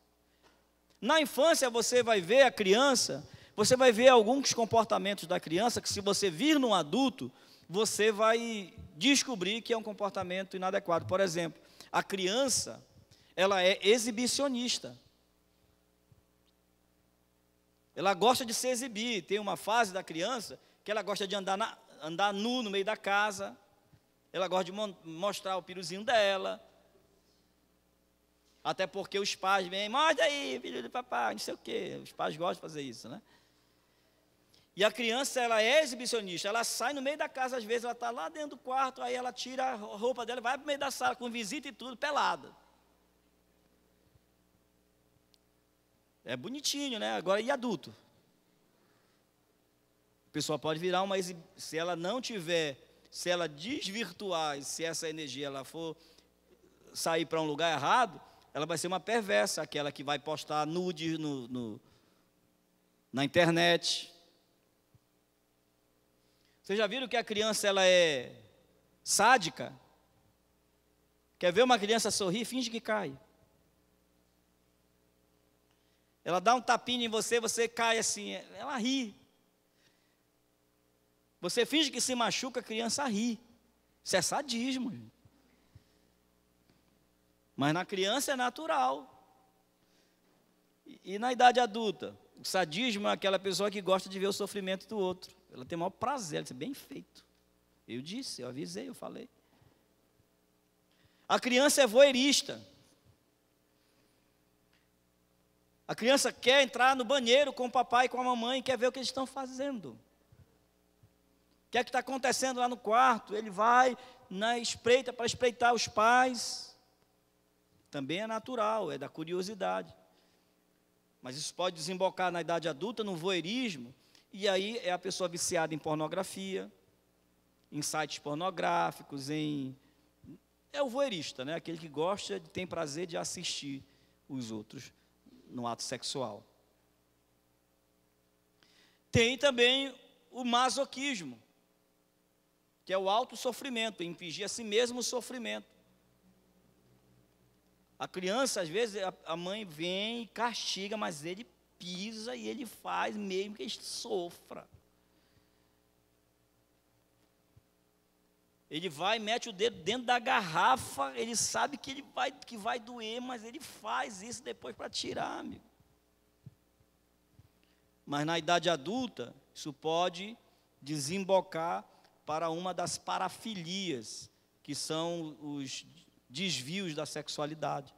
Na infância você vai ver a criança, você vai ver alguns comportamentos da criança que, se você vir num adulto, você vai descobrir que é um comportamento inadequado. Por exemplo, a criança, ela é exibicionista. Ela gosta de se exibir. Tem uma fase da criança que ela gosta de andar nu no meio da casa. Ela gosta de mostrar o piruzinho dela. Até porque os pais vêm, mostra aí, filho do papai, não sei o quê. Os pais gostam de fazer isso, né? E a criança, ela é exibicionista. Ela sai no meio da casa, às vezes, ela está lá dentro do quarto, aí ela tira a roupa dela, vai para o meio da sala, com visita e tudo, pelada. É bonitinho, né? Agora, e adulto? A pessoa pode virar se ela não tiver, se ela desvirtuar, se essa energia ela for sair para um lugar errado, ela vai ser uma perversa, aquela que vai postar nude na internet. Vocês já viram que a criança ela é sádica? Quer ver uma criança sorrir? Finge que cai. Ela dá um tapinha em você, você cai assim, ela ri. Você finge que se machuca, a criança ri. Isso é sadismo. Mas na criança é natural. E na idade adulta? O sadismo é aquela pessoa que gosta de ver o sofrimento do outro. Ela tem o maior prazer, ela diz, bem feito. Eu disse, eu avisei, eu falei. A criança é voyeurista. A criança quer entrar no banheiro com o papai e com a mamãe, quer ver o que eles estão fazendo. O que é que está acontecendo lá no quarto? Ele vai na espreita para espreitar os pais. Também é natural, é da curiosidade. Mas isso pode desembocar na idade adulta, no voyeurismo, e aí é a pessoa viciada em pornografia, em sites pornográficos, é o voyeurista, né? Aquele que gosta, tem prazer de assistir os outros no ato sexual. Tem também o masoquismo, que é o autossofrimento, infligir a si mesmo o sofrimento. A criança, às vezes, a mãe vem e castiga, mas ele pisa e ele faz mesmo que ele sofra. Ele vai, mete o dedo dentro da garrafa, ele sabe que vai doer, mas ele faz isso depois para tirar, amigo. Mas na idade adulta, isso pode desembocar para uma das parafilias, que são os desvios da sexualidade.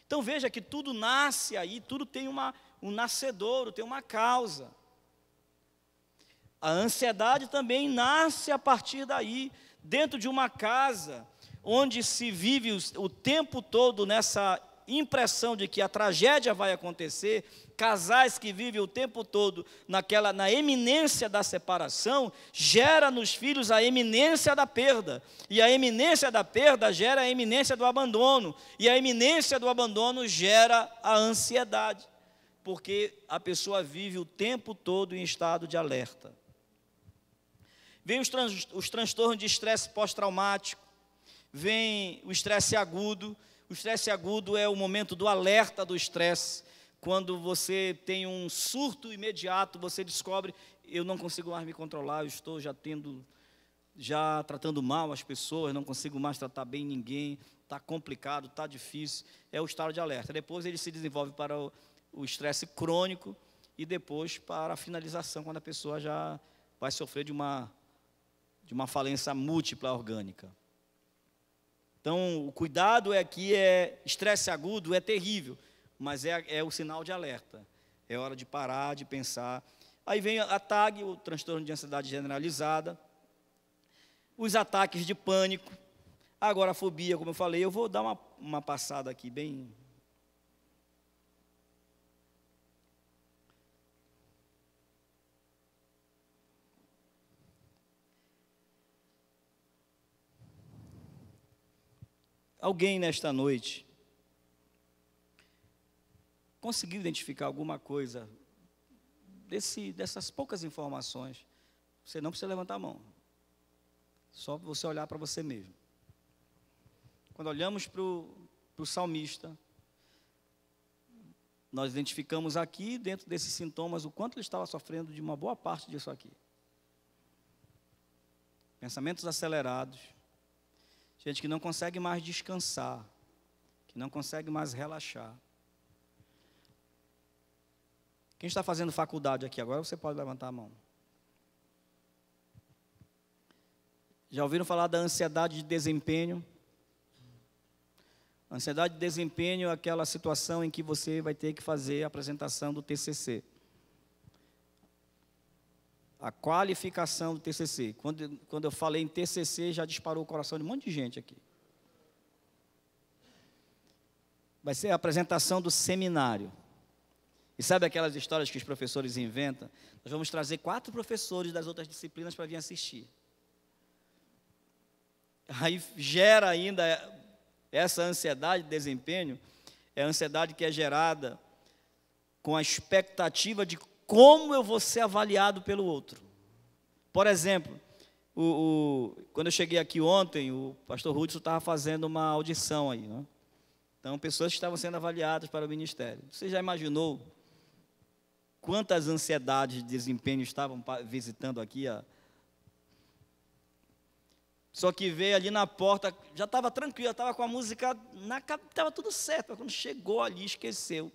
Então veja que tudo nasce aí, tudo tem um nascedouro, tem uma causa. A ansiedade também nasce a partir daí, dentro de uma casa, onde se vive o tempo todo nessa impressão de que a tragédia vai acontecer, casais que vivem o tempo todo na eminência da separação, gera nos filhos a eminência da perda, e a eminência da perda gera a eminência do abandono, e a eminência do abandono gera a ansiedade, porque a pessoa vive o tempo todo em estado de alerta. Vem os transtornos de estresse pós-traumático, vem o estresse agudo. O estresse agudo é o momento do alerta do estresse. Quando você tem um surto imediato, você descobre, eu não consigo mais me controlar, eu estou já tratando mal as pessoas, não consigo mais tratar bem ninguém, está complicado, está difícil. É o estado de alerta. Depois ele se desenvolve para o estresse crônico e depois para a finalização, quando a pessoa já vai sofrer de uma falência múltipla orgânica. Então, o cuidado estresse agudo é terrível, mas é o sinal de alerta. É hora de parar, de pensar. Aí vem a TAG, o transtorno de ansiedade generalizada, os ataques de pânico, a agorafobia, como eu falei. Eu vou dar uma passada aqui bem... Alguém nesta noite conseguiu identificar alguma coisa dessas poucas informações? Você não precisa levantar a mão. Só você olhar para você mesmo. Quando olhamos para o salmista, nós identificamos aqui, dentro desses sintomas, o quanto ele estava sofrendo de uma boa parte disso aqui. Pensamentos acelerados, gente que não consegue mais descansar, que não consegue mais relaxar. Quem está fazendo faculdade aqui agora, você pode levantar a mão. Já ouviram falar da ansiedade de desempenho? Ansiedade de desempenho é aquela situação em que você vai ter que fazer a apresentação do TCC. A qualificação do TCC. Quando eu falei em TCC, já disparou o coração de um monte de gente aqui. Vai ser a apresentação do seminário. E sabe aquelas histórias que os professores inventam? Nós vamos trazer 4 professores das outras disciplinas para vir assistir. Aí gera ainda essa ansiedade de desempenho, é a ansiedade que é gerada com a expectativa de como eu vou ser avaliado pelo outro. Por exemplo, quando eu cheguei aqui ontem, o pastor Hudson estava fazendo uma audição aí, né? Então, pessoas que estavam sendo avaliadas para o ministério. Você já imaginou quantas ansiedades de desempenho estavam visitando aqui? Só que veio ali na porta, já estava tranquilo, estava com a música, estava tudo certo, mas quando chegou ali, esqueceu.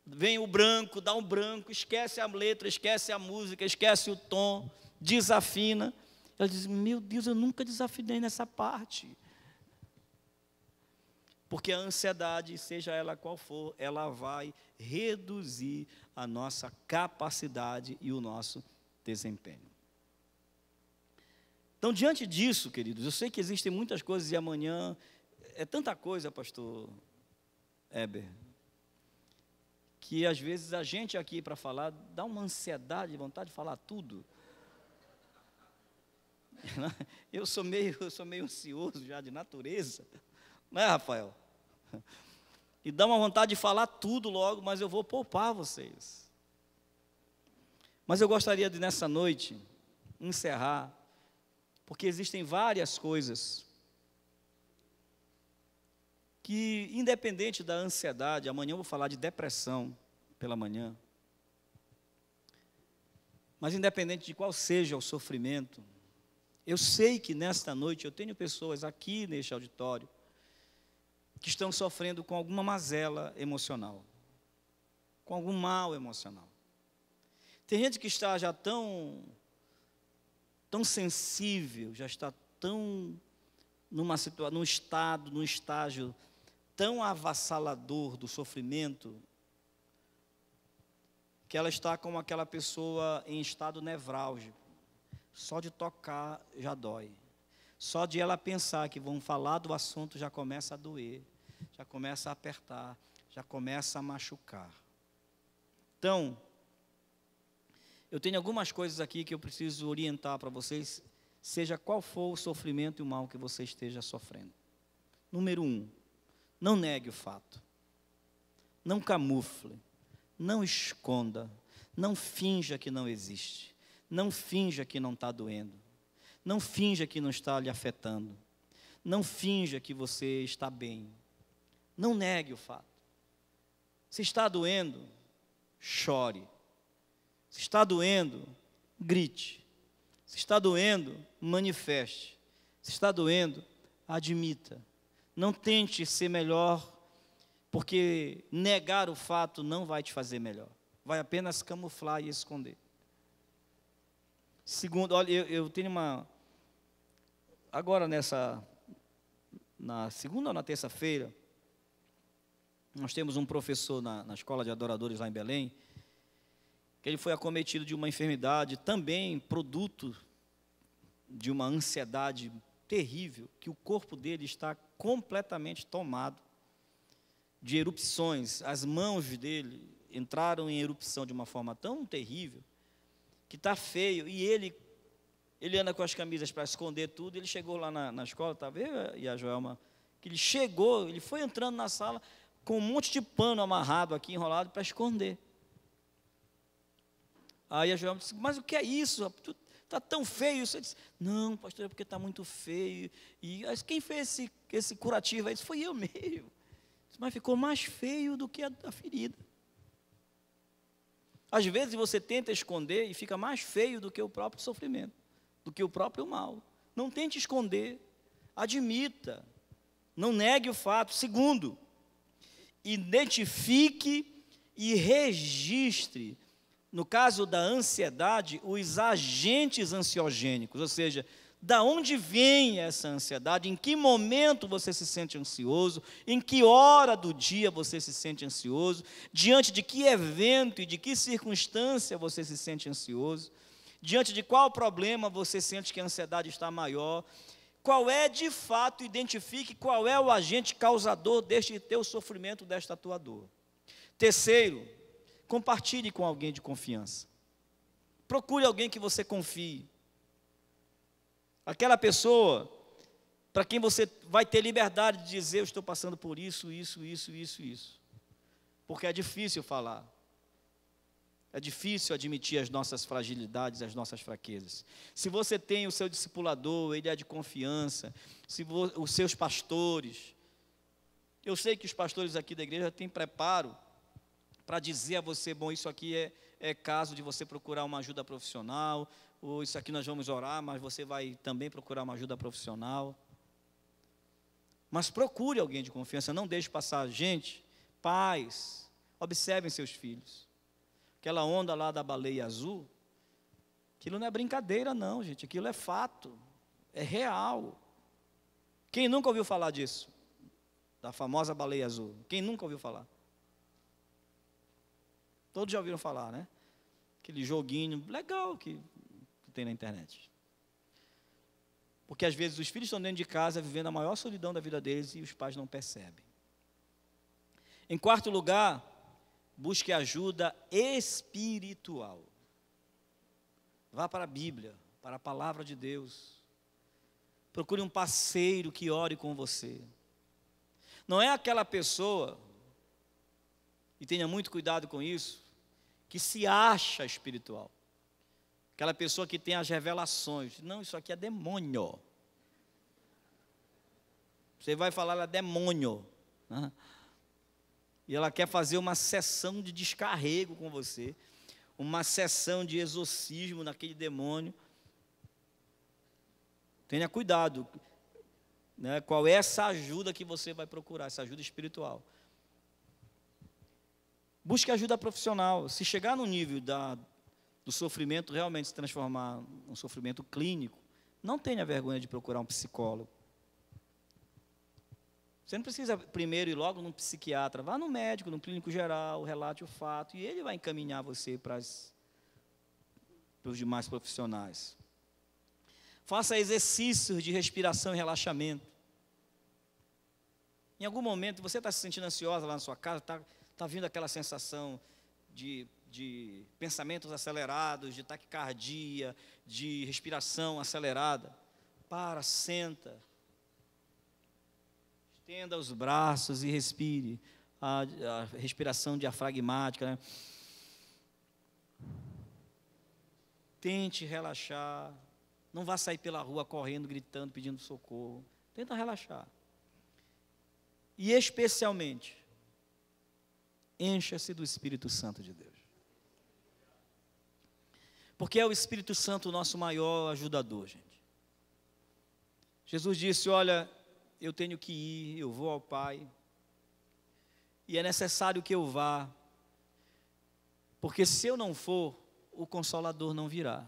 Vem o branco, dá um branco, esquece a letra, esquece a música, esquece o tom, desafina. Ela diz, meu Deus, eu nunca desafinei nessa parte. Porque a ansiedade, seja ela qual for, ela vai reduzir a nossa capacidade e o nosso desempenho. Então, diante disso, queridos, eu sei que existem muitas coisas e amanhã é tanta coisa, pastor Heber, que às vezes a gente aqui para falar dá uma ansiedade, vontade de falar tudo. Eu sou meio ansioso já de natureza, não é, Rafael? E dá uma vontade de falar tudo logo, mas eu vou poupar vocês. Mas eu gostaria de, nessa noite, encerrar, porque existem várias coisas que, independente da ansiedade, amanhã eu vou falar de depressão pela manhã, mas independente de qual seja o sofrimento, eu sei que nesta noite eu tenho pessoas aqui neste auditório que estão sofrendo com alguma mazela emocional, com algum mal emocional. Tem gente que está já tão sensível, já está tão num estágio tão avassalador do sofrimento, que ela está como aquela pessoa em estado nevrálgico. Só de tocar já dói. Só de ela pensar que vão falar do assunto já começa a doer, já começa a apertar, já começa a machucar. Então, eu tenho algumas coisas aqui que eu preciso orientar para vocês, seja qual for o sofrimento e o mal que você esteja sofrendo. Número 1, não negue o fato. Não camufle, não esconda, não finja que não existe. Não finja que não está doendo. Não finja que não está lhe afetando. Não finja que você está bem. Não negue o fato. Se está doendo, chore. Se está doendo, grite. Se está doendo, manifeste. Se está doendo, admita. Não tente ser melhor, porque negar o fato não vai te fazer melhor. Vai apenas camuflar e esconder. Segundo, olha, eu tenho agora na segunda ou na terça-feira, nós temos um professor na escola de adoradores lá em Belém, que ele foi acometido de uma enfermidade, também produto de uma ansiedade terrível, que o corpo dele está completamente tomado de erupções. As mãos dele entraram em erupção de uma forma tão terrível, que está feio, e ele anda com as camisas para esconder tudo. Ele chegou lá na escola, tá vendo? E a Joelma, que ele foi entrando na sala com um monte de pano amarrado aqui, enrolado, para esconder. Aí a Joelma disse, mas o que é isso? Está tão feio isso. Ele disse, não, pastor, é porque está muito feio. E quem fez esse curativo? Ele disse, foi eu mesmo. Mas ficou mais feio do que a ferida. Às vezes você tenta esconder e fica mais feio do que o próprio sofrimento, do que o próprio mal. Não tente esconder, admita, não negue o fato. Segundo, identifique e registre, no caso da ansiedade, os agentes ansiogênicos, ou seja, da onde vem essa ansiedade, em que momento você se sente ansioso, em que hora do dia você se sente ansioso, diante de que evento e de que circunstância você se sente ansioso, diante de qual problema você sente que a ansiedade está maior, qual é de fato, identifique qual é o agente causador deste teu sofrimento, desta tua dor. Terceiro, compartilhe com alguém de confiança. Procure alguém que você confie. Aquela pessoa para quem você vai ter liberdade de dizer, eu estou passando por isso. Porque é difícil falar. É difícil admitir as nossas fragilidades, as nossas fraquezas. Se você tem o seu discipulador, ele é de confiança, os seus pastores. Eu sei que os pastores aqui da igreja têm preparo para dizer a você, bom, isso aqui é caso de você procurar uma ajuda profissional, ou isso aqui nós vamos orar, mas você vai também procurar uma ajuda profissional. Mas procure alguém de confiança, não deixe passar. Gente, pais, observem seus filhos. Aquela onda lá da baleia azul, aquilo não é brincadeira não, gente, aquilo é fato, é real. Quem nunca ouviu falar disso? Da famosa baleia azul? Quem nunca ouviu falar? Todos já ouviram falar, né? Aquele joguinho legal que tem na internet. Porque às vezes os filhos estão dentro de casa vivendo a maior solidão da vida deles e os pais não percebem. Em quarto lugar, busque ajuda espiritual. Vá para a Bíblia, para a palavra de Deus. Procure um parceiro que ore com você. Não é aquela pessoa, e tenha muito cuidado com isso, que se acha espiritual. Aquela pessoa que tem as revelações. Não, isso aqui é demônio. Você vai falar, ela é demônio. E ela quer fazer uma sessão de descarrego com você. Uma sessão de exorcismo naquele demônio. Tenha cuidado. Né? Qual é essa ajuda que você vai procurar? Essa ajuda espiritual. Busque ajuda profissional. Se chegar no nível do sofrimento realmente se transformar num sofrimento clínico, não tenha vergonha de procurar um psicólogo. Você não precisa primeiro ir logo num psiquiatra. Vá no médico, no clínico geral, relate o fato, e ele vai encaminhar você para os demais profissionais. Faça exercícios de respiração e relaxamento. Em algum momento, você está se sentindo ansiosa lá na sua casa, está vindo aquela sensação de pensamentos acelerados, de taquicardia, de respiração acelerada. Senta. Estenda os braços e respire. A respiração diafragmática, né? Tente relaxar. Não vá sair pela rua correndo, gritando, pedindo socorro. Tenta relaxar. E especialmente, encha-se do Espírito Santo de Deus. Porque é o Espírito Santo o nosso maior ajudador, gente. Jesus disse, olha, eu tenho que ir, eu vou ao Pai. E é necessário que eu vá. Porque se eu não for, o Consolador não virá.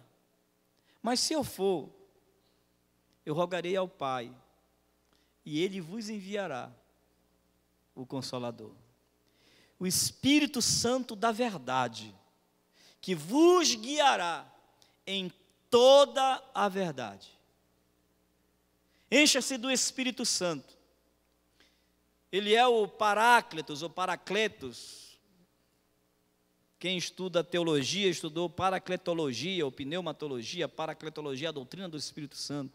Mas se eu for, eu rogarei ao Pai. E Ele vos enviará o Consolador. O Espírito Santo da verdade, que vos guiará em toda a verdade. Encha-se do Espírito Santo. Ele é o Paráclitos, ou Paracletos. Quem estuda teologia, estudou paracletologia, ou pneumatologia, paracletologia, a doutrina do Espírito Santo.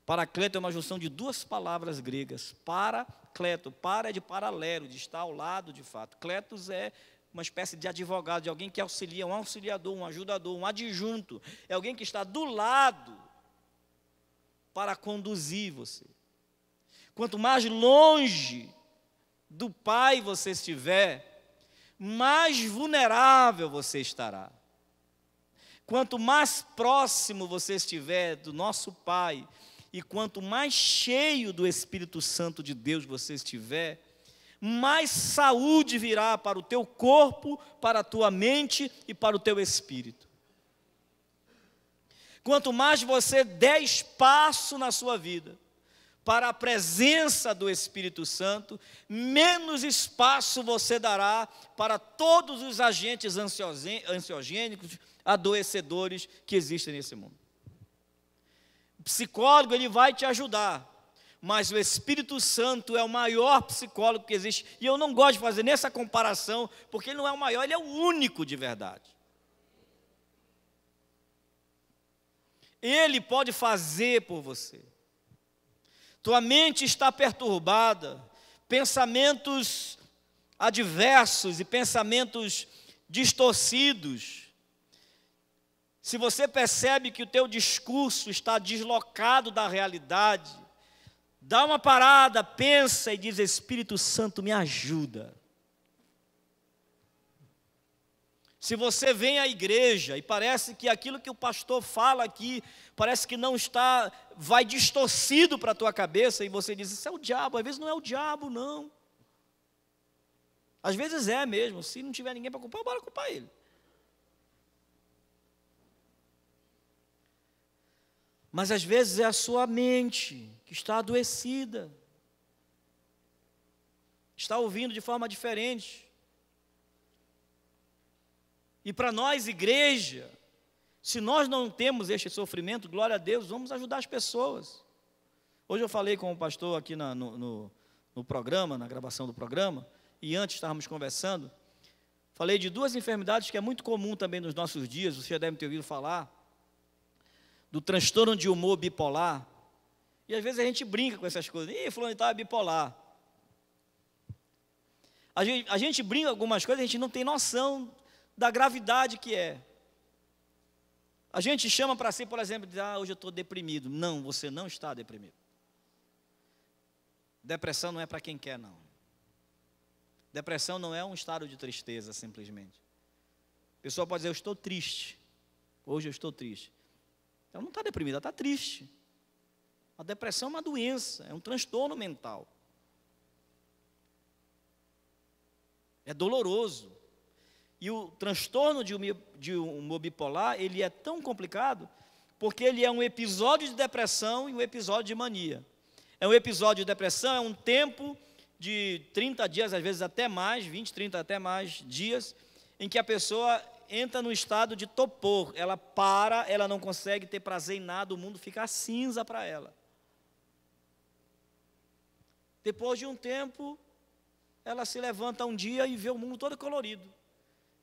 Paracleto é uma junção de duas palavras gregas. Paracleto, para é de paralelo, de estar ao lado de fato. Cletos é uma espécie de advogado, de alguém que auxilia, um auxiliador, um ajudador, um adjunto. É alguém que está do lado para conduzir você. Quanto mais longe do Pai você estiver, mais vulnerável você estará. Quanto mais próximo você estiver do nosso Pai, e quanto mais cheio do Espírito Santo de Deus você estiver, mais saúde virá para o teu corpo, para a tua mente e para o teu espírito. Quanto mais você der espaço na sua vida para a presença do Espírito Santo, menos espaço você dará para todos os agentes ansiogênicos, adoecedores que existem nesse mundo. O psicólogo, ele vai te ajudar, mas o Espírito Santo é o maior psicólogo que existe. E eu não gosto de fazer nessa comparação, porque ele não é o maior, ele é o único de verdade. Ele pode fazer por você. Tua mente está perturbada, pensamentos adversos e pensamentos distorcidos. Se você percebe que o teu discurso está deslocado da realidade, dá uma parada, pensa e diz, Espírito Santo, me ajuda. Se você vem à igreja e parece que aquilo que o pastor fala aqui, parece que não está, vai distorcido para a tua cabeça, e você diz, isso é o diabo. Às vezes não é o diabo, não. Às vezes é mesmo. Se não tiver ninguém para culpar, bora culpar ele. Mas às vezes é a sua mente que está adoecida, está ouvindo de forma diferente. E para nós, igreja, se nós não temos este sofrimento, glória a Deus, vamos ajudar as pessoas. Hoje eu falei com o pastor aqui no programa, na gravação do programa, e antes estávamos conversando, falei de duas enfermidades que é muito comum também nos nossos dias, você já deve ter ouvido falar, do transtorno de humor bipolar. E às vezes a gente brinca com essas coisas. Ih, fulano está bipolar. A gente brinca com algumas coisas, a gente não tem noção da gravidade que é. A gente chama para si, por exemplo, diz, hoje eu estou deprimido. Não, você não está deprimido. Depressão não é para quem quer, não. Depressão não é um estado de tristeza, simplesmente. A pessoa pode dizer, eu estou triste. Hoje eu estou triste. Ela não está deprimida, ela está triste. A depressão é uma doença, é um transtorno mental. É doloroso. E o transtorno de humor bipolar, ele é tão complicado, porque ele é um episódio de depressão e um episódio de mania. É um episódio de depressão, é um tempo de 30 dias, às vezes até mais, 20, 30 até mais dias, em que a pessoa entra no estado de topor. Ela para, ela não consegue ter prazer em nada, o mundo fica cinza para ela. Depois de um tempo, ela se levanta um dia e vê o mundo todo colorido.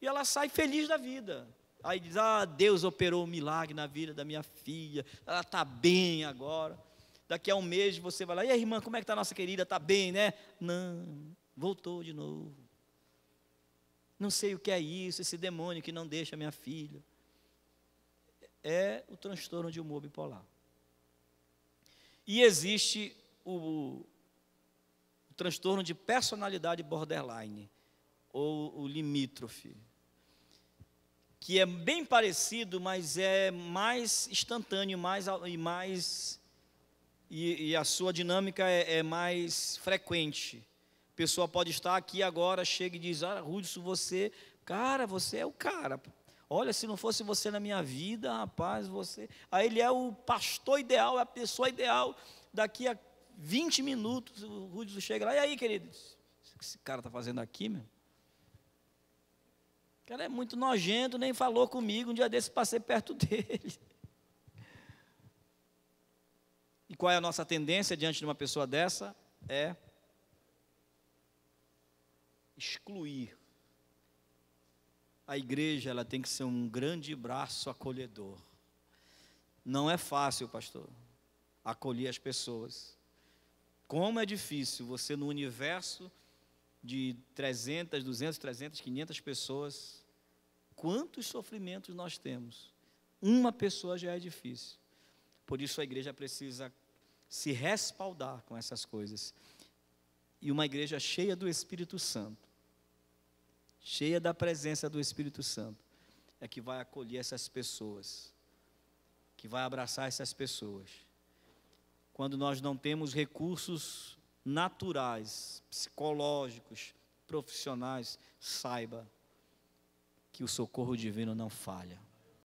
E ela sai feliz da vida. Aí diz, Deus operou um milagre na vida da minha filha, ela está bem agora. Daqui a um mês você vai lá, e aí, irmã, como é que está a nossa querida? Está bem, né? Não, voltou de novo. Não sei o que é isso, esse demônio que não deixa a minha filha. É o transtorno de humor bipolar. E existe o transtorno de personalidade borderline, ou o limítrofe, que é bem parecido, mas é mais instantâneo, e a sua dinâmica é mais frequente. A pessoa pode estar aqui agora, chega e diz, Rudson, você é o cara. Olha, se não fosse você na minha vida, rapaz, você... Aí ele é o pastor ideal, é a pessoa ideal. Daqui a 20 minutos, o Rudson chega lá, e aí, querido? O que esse cara está fazendo aqui, meu? O cara é muito nojento, nem falou comigo, um dia desse passei perto dele. E qual é a nossa tendência diante de uma pessoa dessa? É excluir. A igreja, ela tem que ser um grande braço acolhedor. Não é fácil, pastor, acolher as pessoas. Como é difícil você, no universo de 300, 200, 300, 500 pessoas, quantos sofrimentos nós temos? Uma pessoa já é difícil. Por isso a igreja precisa se respaldar com essas coisas. E uma igreja cheia do Espírito Santo, cheia da presença do Espírito Santo, é que vai acolher essas pessoas, que vai abraçar essas pessoas. Quando nós não temos recursos naturais, psicológicos, profissionais, saiba que o socorro divino não falha.